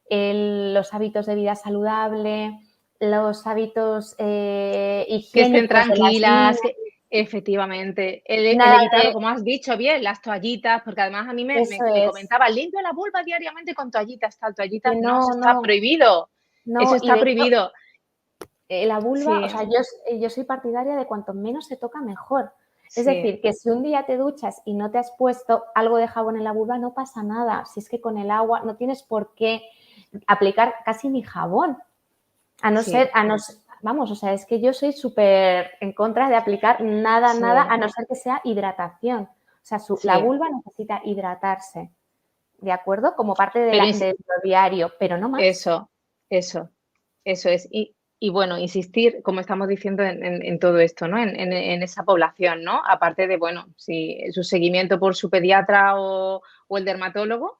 los hábitos de vida saludable, los hábitos Que estén higiénicos de las tranquilas, niñas. que efectivamente. El Nada evitar, de como has dicho bien, las toallitas, porque además a mí me eso me me es. comentaban: "Limpio la vulva diariamente con toallitas, tal". Que Toallitas no, no, eso está no, prohibido. Eso no. Y está de hecho, prohibido. la vulva, o Sí, sea, yo soy partidaria de cuanto menos se toca mejor. Es sí, decir, que si un día te duchas y no te has puesto algo de jabón en la vulva, no pasa nada. Si es que con el agua no tienes por qué aplicar casi ni jabón. A no ser, sí, vamos, o sea, es que yo soy súper en contra de aplicar nada, nada, sí, a no ser que sea hidratación. O sea, la sí. vulva necesita hidratarse, ¿de acuerdo? Como parte Pero de lo diario, pero no más. eso, eso. Eso es. Y bueno, insistir, como estamos diciendo, en todo esto, ¿no? En esa población, ¿no? Aparte de, bueno, si su seguimiento por su pediatra o el dermatólogo,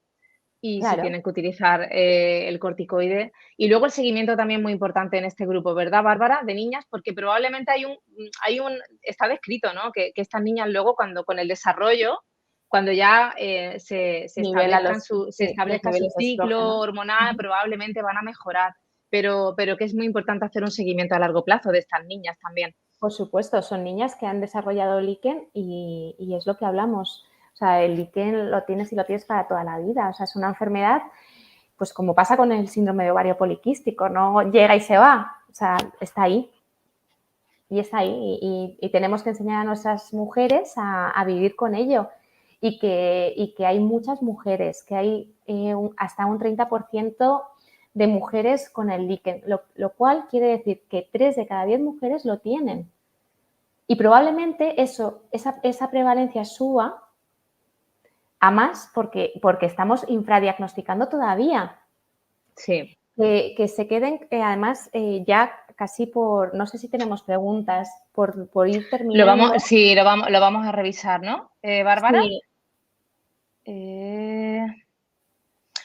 y si Claro, tienen que utilizar el corticoide. Y luego el seguimiento también muy importante en este grupo, ¿verdad, Bárbara? De niñas, porque probablemente está descrito, ¿no? Que estas niñas luego cuando con el desarrollo, cuando ya nivela se sí, los establezca su niveles de ciclo estrógeno. hormonal, Ujú. probablemente van a mejorar. Pero que es muy importante hacer un seguimiento a largo plazo de estas niñas también. Por supuesto, son niñas que han desarrollado líquen y es lo que hablamos. O sea, el líquen lo tienes y lo tienes para toda la vida. O sea, es una enfermedad, pues como pasa con el síndrome de ovario poliquístico, no llega y se va. O sea, está ahí. Y está ahí. Y tenemos que enseñar a nuestras mujeres a vivir con ello. Y que hay muchas mujeres, que hay hasta un 30% de mujeres con el líquen, lo cual quiere decir que 3 de cada 10 mujeres lo tienen. Y probablemente esa prevalencia suba a más porque estamos infradiagnosticando todavía. Sí. Que se queden, además, ya casi no sé si tenemos preguntas, por ir terminando. Sí, lo vamos a revisar, ¿no, Bárbara? Sí, Eh,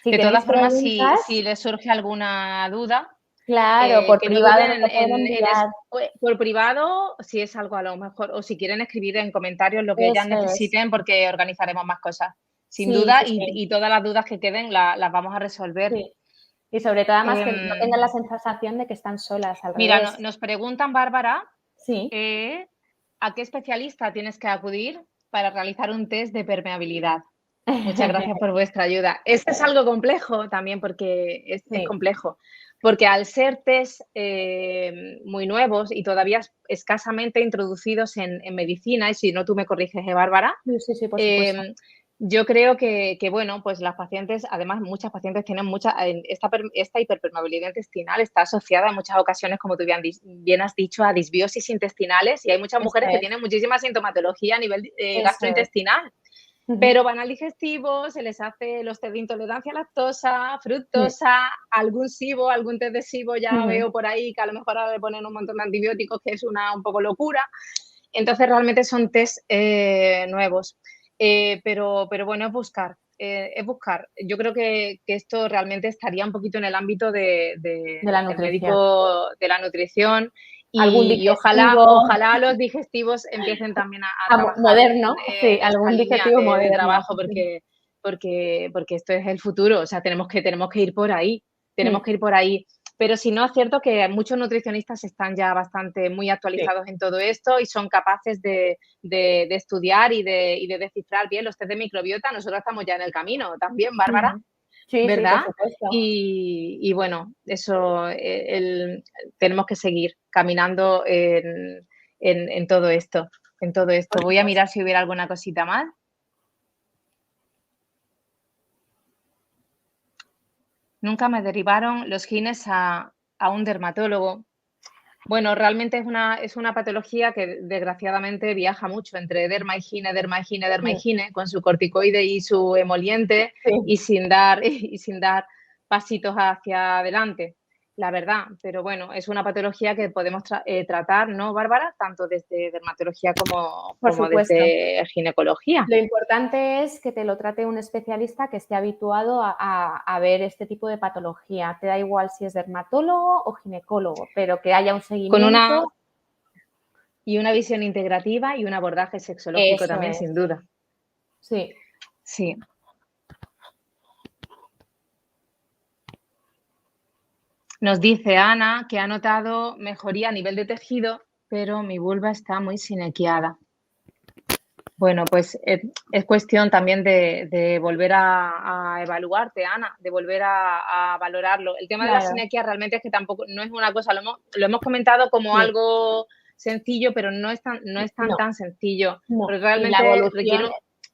si de tenéis todas formas, si, preguntas, si les surge alguna duda, claro, por que no privado duden nos lo pueden enviar. por privado, si es algo a lo mejor, o si quieren escribir en comentarios lo que ellas Eso es. necesiten, porque organizaremos más cosas, sin Sí, duda, sí, sí, y todas las dudas que queden las vamos a resolver. sí. Y sobre todo, además, que no tengan la Em, sensación de que están solas, al Mira, revés. nos preguntan, Bárbara, Sí. ¿a qué especialista tienes que acudir para realizar un test de permeabilidad? Muchas gracias por vuestra ayuda. Este es algo complejo también porque es Sí, complejo, porque al ser test muy nuevos y todavía escasamente introducidos en medicina, y si no tú me corriges, Bárbara, sí, sí, sí, por supuesto. em, yo creo que, bueno, pues las pacientes, además muchas pacientes tienen esta hiperpermeabilidad intestinal está asociada en muchas ocasiones, como tú bien has dicho, a disbiosis intestinales, y hay muchas Eso mujeres que es, tienen muchísima sintomatología a nivel eso es. gastrointestinal, Ujú. pero van al digestivo, se les hace los test de intolerancia a lactosa, Sí. fructosa, algún SIBO, algún test de SIBO ya Ujú. veo por ahí que a lo mejor ahora le ponen un montón de antibióticos, que es un poco locura. Entonces realmente son test nuevos. Pero bueno, es buscar, es buscar. Yo creo que esto realmente estaría un poquito en el ámbito De la del nutrición. médico de la nutrición algún y ojalá, digestivo ojalá los digestivos empiecen también a trabajar moderno, sí, en esta algún línea digestivo de moderno. trabajo, porque esto es el futuro, o sea, tenemos que ir por ahí, tenemos Mm, que ir por ahí. Pero si no, es cierto que muchos nutricionistas están ya bastante muy sí, actualizados en todo esto y son capaces de estudiar y de descifrar bien los test de microbiota. Nosotros estamos ya en el camino también, Bárbara, ujú. Sí, sí, por ¿verdad? supuesto. Y bueno, eso, tenemos que seguir caminando en todo esto, en todo esto. Por Voy a supuesto. mirar si hubiera alguna cosita más. Nunca me derivaron los gines a un dermatólogo. Bueno, realmente es una patología que desgraciadamente viaja mucho entre derma y gine, derma y gine, derma y Mm, gine, con su corticoide y su emoliente sí. y sin dar pasitos hacia adelante, la verdad. Pero bueno, es una patología que podemos tratar, ¿no, Bárbara? Tanto desde dermatología como, Por como supuesto. desde ginecología. Lo importante es que te lo trate un especialista que esté habituado a ver este tipo de patología. Te da igual si es dermatólogo o ginecólogo, pero que haya un Con una, seguimiento. y una visión integrativa y un abordaje sexológico Eso también, es, sin duda. sí. Sí. Nos dice Ana que ha notado mejoría a nivel de tejido, pero mi vulva está muy sinequiada. Bueno, pues es cuestión también de volver a evaluarte, Ana, de volver a valorarlo. El tema de la Claro, sinequia realmente es que tampoco no es una cosa, lo hemos comentado como sí. algo sencillo, pero no es tan No, sencillo, no. porque Y la realmente requiere evolución,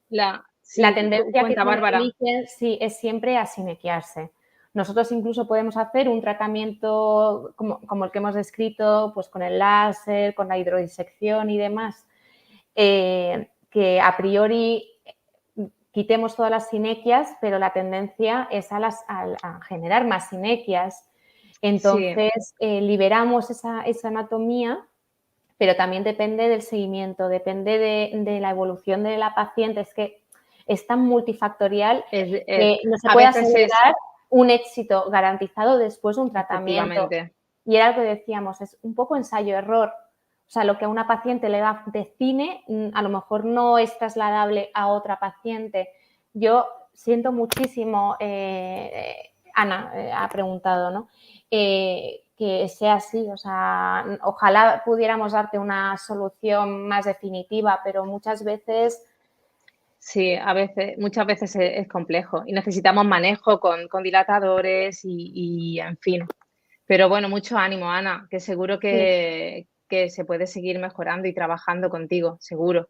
la... la Sí, tendencia que cuenta tiene el Bárbara. líquen, sí, es siempre a sinequiarse. Nosotros incluso podemos hacer un tratamiento como el que hemos descrito, pues con el láser, con la hidrodisección y demás, que a priori quitemos todas las sinequias, pero la tendencia es a generar más sinequias. Sí, Entonces, liberamos esa anatomía, pero también depende del seguimiento, depende de la evolución de la paciente. Es que es tan multifactorial que no se a puede veces asegurar un éxito garantizado después de un tratamiento. efectivamente. Y era lo que decíamos, es un poco ensayo-error. O sea, lo que a una paciente le da de cine, a lo mejor no es trasladable a otra paciente. Yo siento muchísimo, Ana ha preguntado, ¿no? Que sea así, o sea, ojalá pudiéramos darte una solución más definitiva, pero muchas veces... Sí, muchas veces es complejo y necesitamos manejo con dilatadores y en fin. Pero bueno, mucho ánimo, Ana, que seguro Sí. que se puede seguir mejorando y trabajando contigo, seguro.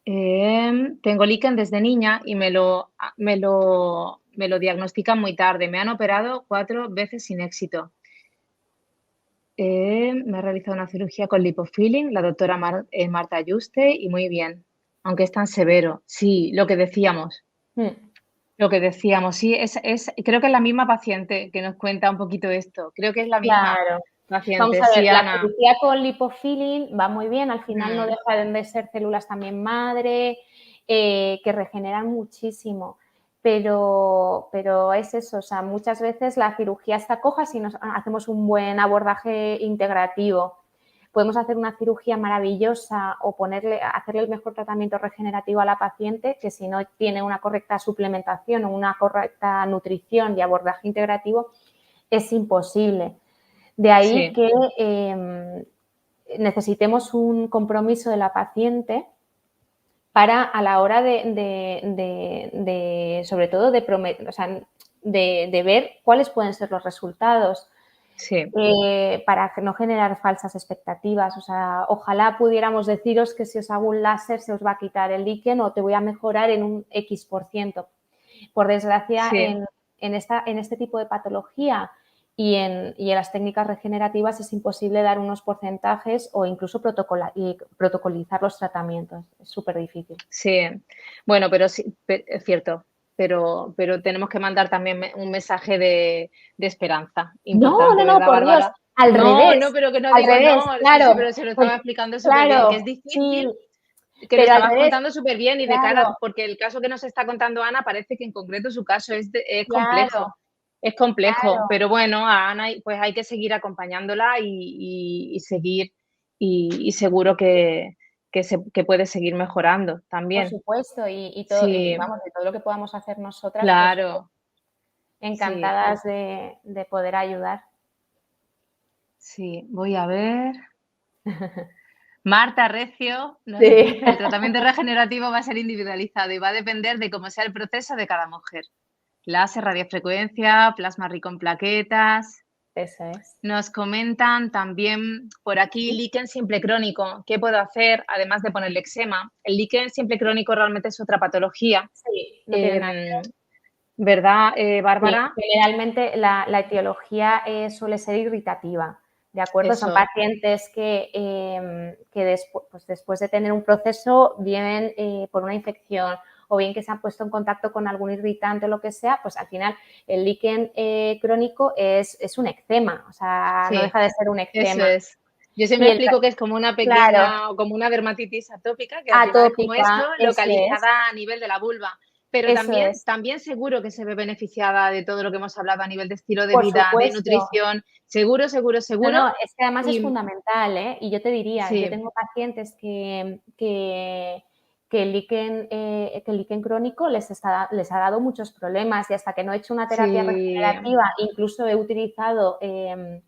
Tengo líquen desde niña y me lo diagnostican muy tarde. Me han operado 4 veces sin éxito. Me ha realizado una cirugía con lipofilling, la doctora Marta Yuste, y muy bien, aunque es tan severo. Sí, Mm. lo que decíamos, sí, creo que es la misma paciente que nos cuenta un poquito esto. Creo que es la misma Claro. Vamos paciente, a ver, sí, la Ana. cirugía con lipofilling va muy bien, al final no Mm, dejan de ser células también madre, que regeneran muchísimo, pero es eso, o sea, muchas veces la cirugía está coja si nos hacemos un buen abordaje integrativo. Podemos hacer una cirugía maravillosa o hacerle el mejor tratamiento regenerativo a la paciente, que si no tiene una correcta suplementación o una correcta nutrición y abordaje integrativo, es imposible. De ahí sí, que necesitemos un compromiso de la paciente para a la hora sobre todo, o sea, de ver cuáles pueden ser los resultados. sí, Para no generar falsas expectativas. O sea, ojalá pudiéramos deciros que si os hago un láser se os va a quitar el líquen o te voy a mejorar en un X%. Por desgracia, sí. en este tipo de patología y en las técnicas regenerativas es imposible dar unos porcentajes o incluso protocolizar los tratamientos. Es súper difícil. Sí, bueno, pero sí, es cierto, pero tenemos que mandar también un mensaje de esperanza, No, importante, no, no, ¿verdad, por Dios, Bárbara? al No, no, revés, pero que no al digo, revés, no, sí, sí, claro, pero se lo pues, estaba explicando súper bien, que es claro, difícil, sí, que lo pero al estabas revés, contando súper bien y de cara, claro, porque el caso que nos está contando Ana parece que en concreto su caso es claro. complejo. es complejo, Claro, pero bueno, a Ana pues hay que seguir acompañándola y seguir y seguro que puede seguir mejorando por también. supuesto, y todo, y Sí, vamos, de todo lo que podamos hacer nosotras, pues claro, sí, encantadas de poder ayudar. sí. Voy a ver. Marta Recio nos Sí. dice: "El tratamiento regenerativo va a ser individualizado y va a depender de cómo sea el proceso de cada mujer. Láser, radiofrecuencia, plasma rico en plaquetas". Eso es. Nos comentan también por aquí Sí, líquen simple crónico. ¿Qué puedo hacer además de ponerle eczema? El líquen simple crónico realmente es otra patología, sí, no tiene nada que em, ¿verdad, sí, Bárbara? generalmente la etiología, suele ser irritativa, ¿de acuerdo? Son Eso, pacientes que pues después de tener un proceso vienen, por una infección o bien que se han puesto en contacto con algún irritante o lo que sea, pues al final el líquen, crónico es un eczema, o sea, no sí, deja de ser un eso eczema. es. Yo siempre Y el tra explico que es como una claro, pequeña o como una dermatitis atópica, que al final es como atópica, eso, localizada a nivel de la vulva. Pero eso también, es, también seguro que se ve beneficiada de todo lo que hemos hablado a nivel de estilo de por vida, de supuesto. nutrición. Seguro, seguro, No, seguro. no, es que además es Y fundamental, ¿eh? Y yo te diría, yo sí, tengo pacientes que el líquen crónico les ha dado muchos problemas y hasta que no he hecho una terapia sí. regenerativa, incluso he utilizado el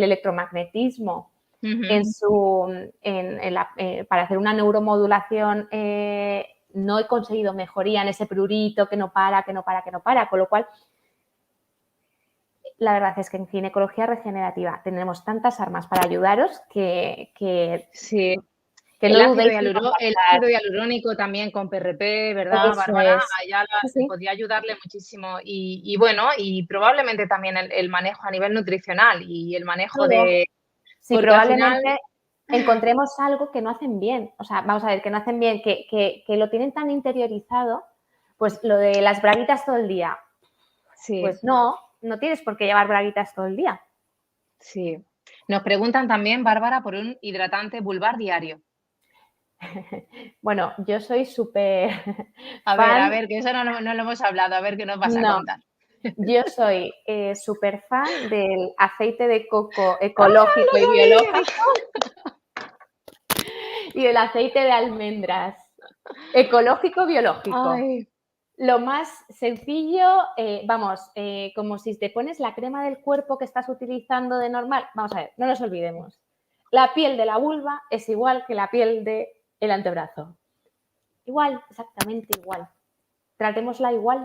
electromagnetismo Ujú. para hacer una neuromodulación, no he conseguido mejoría en ese prurito que no para, que no para, que no para, con lo cual la verdad es que en ginecología regenerativa tenemos tantas armas para ayudaros Sí. que no dudéis en El contactar. ácido hialurónico también con PRP, ¿verdad, Eso Bárbara? es. A ella Sí, sí. podía ayudarle muchísimo. Y bueno, y probablemente también el manejo a nivel nutricional y el manejo Todo. de Sí, porque al final probablemente encontremos algo que no hacen bien. O sea, vamos a ver, que no hacen bien, que lo tienen tan interiorizado, pues lo de las braguitas todo el día. sí, Pues no, no tienes por qué llevar braguitas todo el día. sí. Nos preguntan también, Bárbara, por un hidratante vulvar diario. Bueno, yo soy súper A fan, ver, que eso no lo hemos hablado, a ver qué nos vas a no, contar. yo soy súper fan del aceite de coco ¡Ah, ecológico y lo sabía! biológico y el aceite de almendras ecológico biológico. Ay, Lo más sencillo, vamos, como si te pones la crema del cuerpo que estás utilizando de normal. Vamos a ver, no nos olvidemos. La piel de la vulva es igual que la piel del antebrazo. Igual, exactamente igual. Tratémosla igual.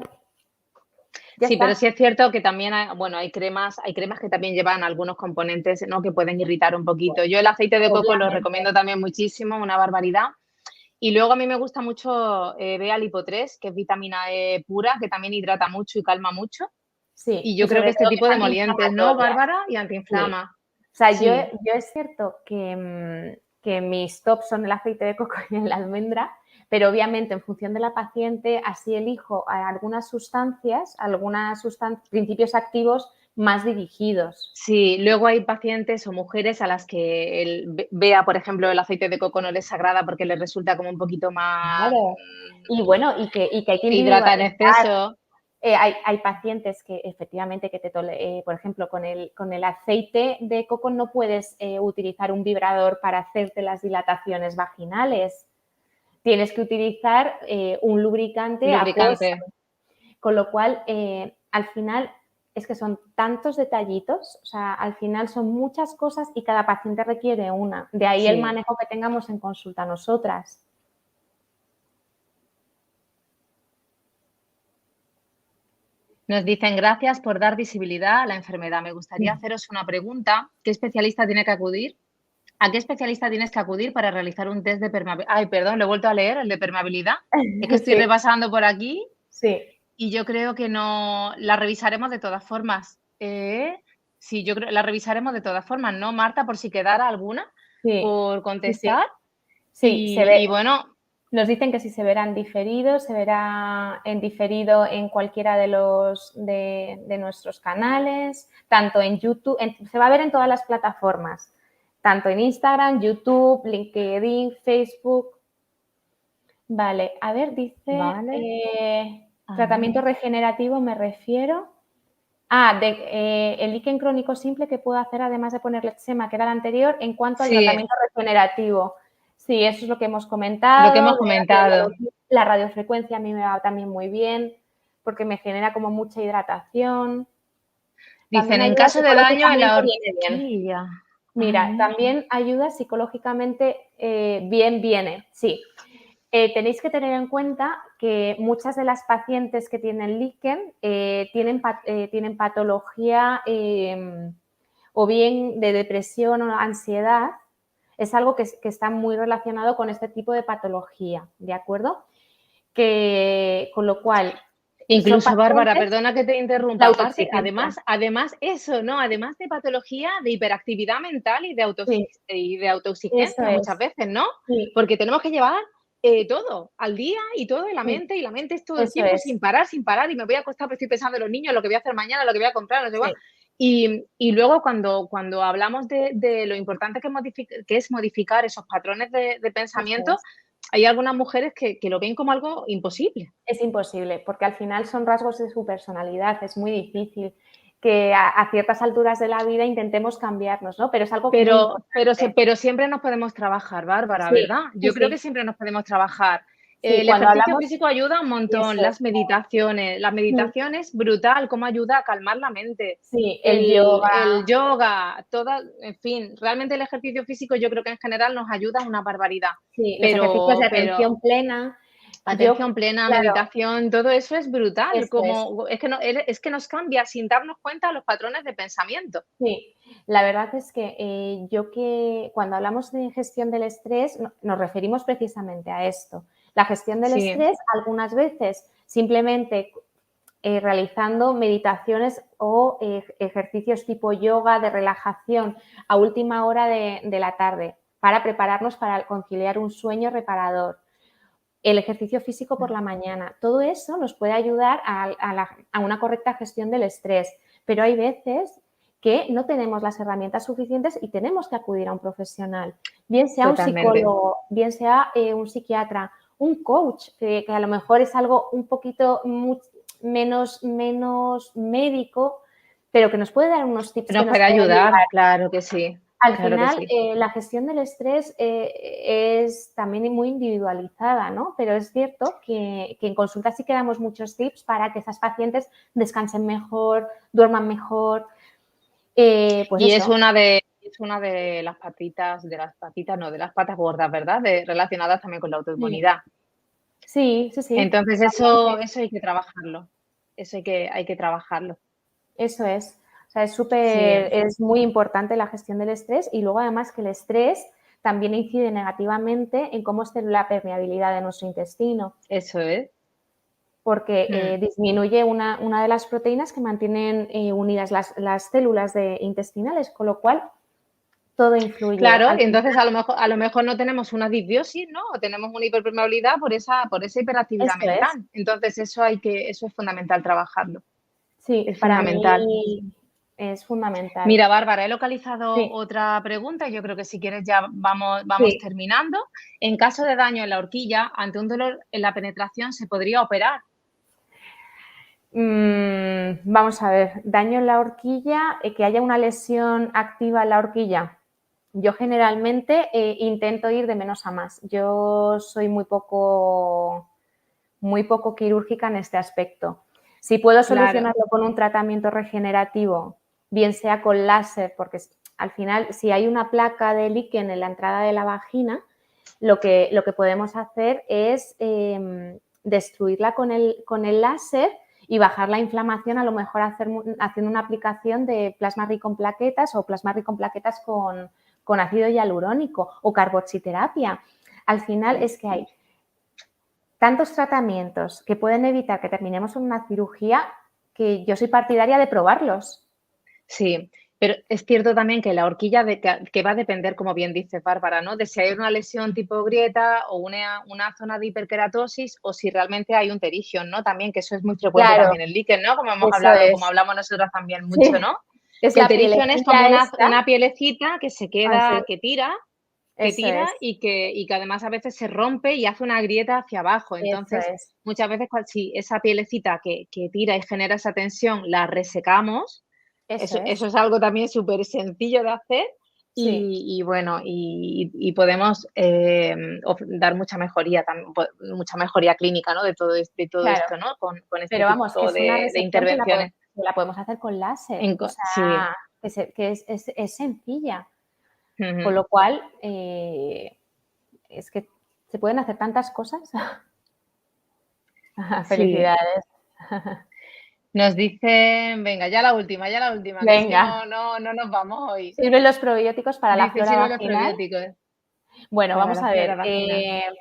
Ya sí, pero está. sí es cierto que también bueno, hay cremas que también llevan algunos componentes, ¿no? Que pueden irritar un poquito. Yo el aceite de coco lo Obviamente. recomiendo también muchísimo, una barbaridad. Y luego a mí me gusta mucho Bea Lipo 3, que es vitamina E pura, que también hidrata mucho y calma mucho. Sí, Y y yo creo que sobre este todo que tipo es de emolientes, ¿no, antiinflamatoria. Bárbara? Y Sí. antiinflama. O sea, Sí, yo es cierto que mis tops son el aceite de coco y la almendra, pero obviamente en función de la paciente, así elijo algunas principios activos más dirigidos. sí. Luego hay pacientes o mujeres a las que Bea, por ejemplo, el aceite de coco no les agrada porque les resulta como un poquito más Claro. Y bueno, y que hay que hidrata en individualizar. exceso. Hay pacientes que efectivamente, por ejemplo, con el aceite de coco no puedes utilizar un vibrador para hacerte las dilataciones vaginales. Tienes que utilizar un lubricante acuoso, Lubricante. con lo cual al final es que son tantos detallitos, o sea, al final son muchas cosas y cada paciente requiere una. De ahí el Sí. manejo que tengamos en consulta nosotras. Nos dicen gracias por dar visibilidad a la enfermedad. Me gustaría haceros una pregunta. ¿Qué especialista tiene que acudir? ¿A qué especialista tienes que acudir para realizar un test de permeabilidad? Ay, perdón, lo he vuelto a leer, el de permeabilidad. Es que estoy Sí, repasando por aquí sí, y yo creo que no, la revisaremos de todas formas. Sí, yo creo, la revisaremos de todas formas, ¿no, Marta? Por si quedara alguna sí, por sí, sí. contestar. Sí, se ve, Y bueno, nos dicen que si se verá en diferido, se verá en diferido en cualquiera de nuestros canales, tanto en YouTube, se va a ver en todas las plataformas, tanto en Instagram, YouTube, LinkedIn, Facebook. Vale, a ver, dice, vale. Tratamiento regenerativo me refiero el líquen crónico simple que puedo hacer además de ponerle eczema, que era el anterior, en cuanto al tratamiento regenerativo. Sí, eso es lo que hemos comentado. Lo que hemos comentado. La radiofrecuencia a mí me va también muy bien porque me genera como mucha hidratación. Dicen, en caso de daño en la horquilla. Mira, también ayuda psicológicamente, bien viene, sí. Tenéis que tener en cuenta que muchas de las pacientes que tienen líquen tienen patología o bien de depresión o ansiedad. Es algo que está muy relacionado con este tipo de patología, ¿de acuerdo? Con lo cual... Incluso, Bárbara, perdona que te interrumpa, aparte, además eso, ¿no? Además de patología de hiperactividad mental y de autoexigencia muchas veces, ¿no? Sí. Porque tenemos que llevar todo al día y todo en la mente, y la mente es todo el tiempo sin parar, y me voy a acostar, pero estoy pensando en los niños, lo que voy a hacer mañana, lo que voy a comprar, no sé cuál. Y luego cuando hablamos de lo importante que es modificar esos patrones de pensamiento, hay algunas mujeres que lo ven como algo imposible. Es imposible, porque al final son rasgos de su personalidad, es muy difícil que a ciertas alturas de la vida intentemos cambiarnos, ¿no? Pero es algo pero siempre nos podemos trabajar, Bárbara, ¿verdad? Yo creo que siempre nos podemos trabajar. El ejercicio físico ayuda un montón, las meditaciones, brutal, cómo ayuda a calmar la mente. Sí, el yoga, en fin, realmente el ejercicio físico yo creo que en general nos ayuda una barbaridad. Sí, los ejercicios de atención plena. Atención plena, meditación, todo eso es brutal. Es que nos cambia sin darnos cuenta los patrones de pensamiento. Sí, la verdad es que cuando hablamos de gestión del estrés nos referimos precisamente a esto. La gestión del estrés algunas veces simplemente realizando meditaciones o ejercicios tipo yoga de relajación a última hora de la tarde para prepararnos para conciliar un sueño reparador. El ejercicio físico por la mañana. Todo eso nos puede ayudar a una correcta gestión del estrés, pero hay veces que no tenemos las herramientas suficientes y tenemos que acudir a un profesional, bien sea un psicólogo, bien sea un psiquiatra, un coach, que a lo mejor es algo un poquito menos médico, pero que nos puede dar unos tips. Nos puede ayudar, claro que sí. Al final, la gestión del estrés es también muy individualizada, ¿no? Pero es cierto que en consulta sí que damos muchos tips para que esas pacientes descansen mejor, duerman mejor. Y es una de las patas gordas, ¿verdad? Relacionadas también con la autoinmunidad. Sí. Entonces eso hay que trabajarlo. Eso hay que trabajarlo. Eso es. O sea, es muy importante la gestión del estrés y luego además que el estrés también incide negativamente en cómo es la permeabilidad de nuestro intestino. Eso es. Porque disminuye una de las proteínas que mantienen unidas las células intestinales, con lo cual todo influye. Claro, y entonces a lo mejor no tenemos una disbiosis, ¿no? O tenemos una hiperpermeabilidad por esa hiperactividad mental. Entonces eso es fundamental trabajarlo. Sí, es fundamental. Mí es fundamental. Mira, Bárbara, he localizado otra pregunta y yo creo que si quieres ya vamos terminando. En caso de daño en la horquilla, ante un dolor en la penetración, ¿se podría operar? Vamos a ver, daño en la horquilla, que haya una lesión activa en la horquilla. Yo generalmente intento ir de menos a más. Yo soy muy poco quirúrgica en este aspecto. Si puedo solucionarlo con un tratamiento regenerativo, bien sea con láser, porque al final si hay una placa de líquen en la entrada de la vagina, lo que podemos hacer es destruirla con el láser y bajar la inflamación, a lo mejor haciendo una aplicación de plasma rico en plaquetas o plasma rico en plaquetas con ácido hialurónico o carboxiterapia. Al final es que hay tantos tratamientos que pueden evitar que terminemos en una cirugía que yo soy partidaria de probarlos. Sí, pero es cierto también que la horquilla que va a depender, como bien dice Bárbara, ¿no? De si hay una lesión tipo grieta o una zona de hiperkeratosis o si realmente hay un terigion, ¿no? También, que eso es muy frecuente también en líquen, ¿no? Como hemos hablado, como hablamos nosotras también mucho, ¿no? Es el terigion es como una pielecita que se queda, que tira. que Eso tira es, y que además a veces se rompe y hace una grieta hacia abajo. eso Entonces, es. muchas veces si esa pielecita que tira y genera esa tensión la resecamos, Eso eso es, es algo también súper sencillo de hacer sí, y bueno, y podemos dar mucha mejoría clínica, ¿no? De todo claro. esto, ¿no? Con este Pero vamos, que tipo es una de resección intervenciones. que la podemos hacer con láser, o Sí. sea, que es sencilla. Con Ujú. lo cual, es que se pueden hacer tantas cosas. Sí. Felicidades. Nos dicen, venga, ya la última, que si Venga, no nos vamos hoy. sirven los probióticos para la Dice, flora sirven los vaginal. probióticos Bueno, para vamos la a ver. flora vaginal.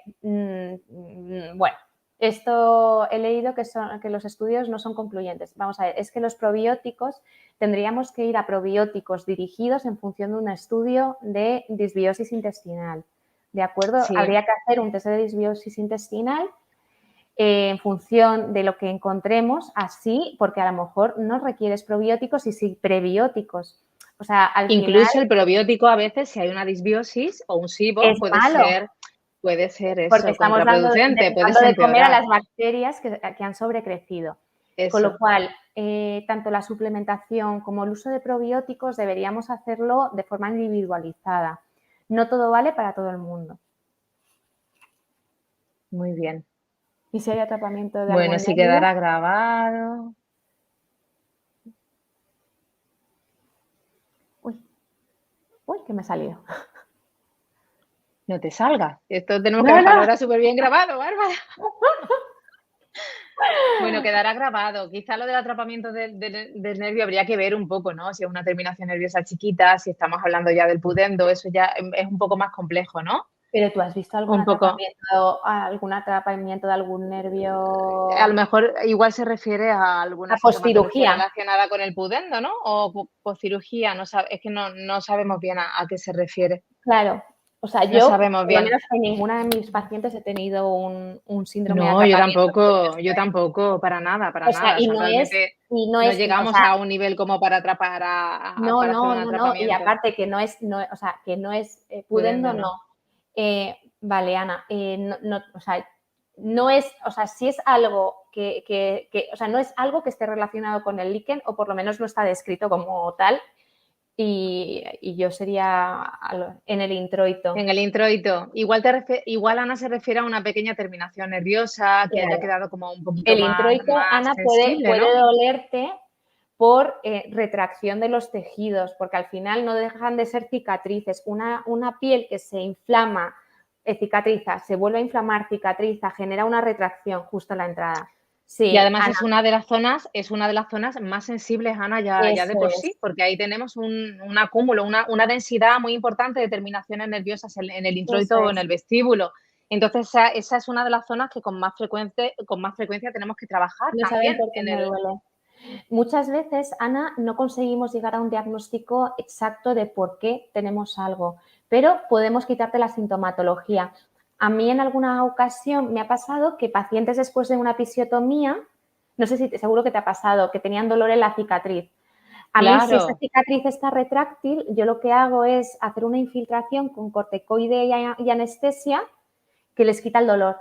Bueno, esto he leído que los estudios no son concluyentes. Vamos a ver, es que los probióticos tendríamos que ir a probióticos dirigidos en función de un estudio de disbiosis intestinal. ¿De acuerdo? Sí, Habría que hacer un test de disbiosis intestinal en función de lo que encontremos, así, porque a lo mejor no requieres probióticos y sí prebióticos. O sea, al final incluso el probiótico a veces, si hay una disbiosis o un SIBO, es malo, puede ser porque eso, estamos dando contraproducente, puedes de comer a empeorar. las bacterias que han sobrecrecido. Con lo Eso, cual, tanto la suplementación como el uso de probióticos deberíamos hacerlo de forma individualizada. No todo vale para todo el mundo. muy bien. ¿Y si hay atrapamiento de Bueno, algún si nervio? quedara grabado. Uy, uy, que me ha salido. No te salgas. Esto tenemos que No, dejarlo no. ahora súper bien grabado, Bárbara. Bueno, quedará grabado. Quizá lo del atrapamiento del nervio habría que ver un poco, ¿no? Si es una terminación nerviosa chiquita, si estamos hablando ya del pudendo, eso ya es un poco más complejo, ¿no? Pero tú has visto Un poco. algún atrapamiento de algún A nervio lo mejor igual se refiere a a alguna sintomatología poscirugía? relacionada con el pudendo, ¿no? O poscirugía, es que no sabemos bien a qué se refiere. Claro. O sea, No yo, sabemos por lo bien. menos en ninguna de mis pacientes he tenido un síndrome de No, atrapamiento yo nervioso, ¿eh? tampoco, para nada, para O sea, nada. O sea, realmente no o llegamos sea, a un nivel como para atrapar no, para hacer no, un no, no. Y atrapamiento. aparte que no es, no, o sea, que no es pudendo, Pudendo, no. no. Vale, Ana, o sea, no es, o sea, si es algo o sea, no es algo que esté relacionado con el líquen o por lo menos no está descrito como tal y yo sería en el introito. En el introito. Igual Ana se refiere a una pequeña terminación nerviosa que haya Claro. quedado como un poquito El más, introito, más Ana, sensible, ¿no? puede dolerte por retracción de los tejidos, porque al final no dejan de ser cicatrices. Una piel que se inflama, cicatriza, se vuelve a inflamar, cicatriza, genera una retracción justo en la entrada. Y Sí, además Ana, es una de las zonas más sensibles, Ana, ya de eso por es, sí, porque ahí tenemos un acúmulo, una densidad muy importante de terminaciones nerviosas en el eso introito o en es. el vestíbulo. Entonces, esa es una de las zonas que con más frecuencia tenemos que trabajar No saben también por qué en me el. duele. Muchas veces, Ana, no conseguimos llegar a un diagnóstico exacto de por qué tenemos algo, pero podemos quitarte la sintomatología. A mí en alguna ocasión me ha pasado que pacientes después de una episiotomía, no sé si seguro que te ha pasado, que tenían dolor en la cicatriz. A mí, si esa Claro, cicatriz está retráctil, yo lo que hago es hacer una infiltración con corticoide y anestesia que les quita el dolor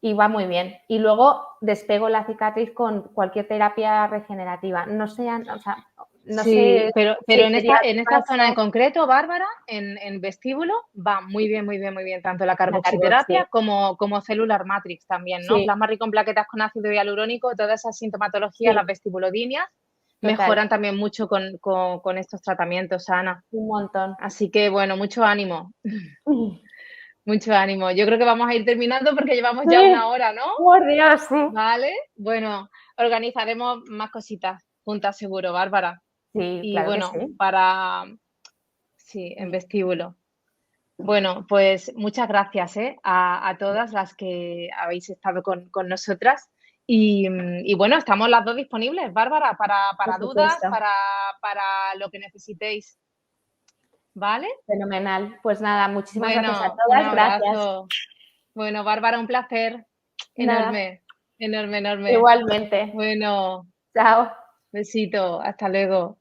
y va muy bien. Y luego despego la cicatriz con cualquier terapia regenerativa. No sé, o sea, no sí, sé pero si sería en tu esta zona en caso. concreto, Bárbara, en vestíbulo, va muy bien, muy bien, muy bien, tanto la La cargo, sí. carboxiterapia como Cellular Matrix también, ¿no? Sí, Plasma rico en plaquetas con ácido hialurónico, todas esas sintomatologías, sí, las vestibulodinas, total. mejoran también mucho con estos tratamientos, Ana. Un montón. Así que, bueno, mucho ánimo, mucho ánimo. Yo creo que vamos a ir terminando porque llevamos ya Sí, una hora, ¿no? por Dios, sí. Vale, bueno, organizaremos más cositas juntas seguro, Bárbara. Sí, Y claro que bueno, sí. sí, en vestíbulo. Bueno, pues muchas gracias, a todas las que habéis estado con nosotras. Y bueno, estamos las dos disponibles, Bárbara, Por para dudas, supuesto. para lo que necesitéis, ¿vale? Fenomenal. Pues nada, muchísimas gracias a Bueno, un todas. Gracias. abrazo. Bueno, Bárbara, un placer Nada, enorme, enorme, enorme. igualmente. Bueno, Chao. besito, hasta luego.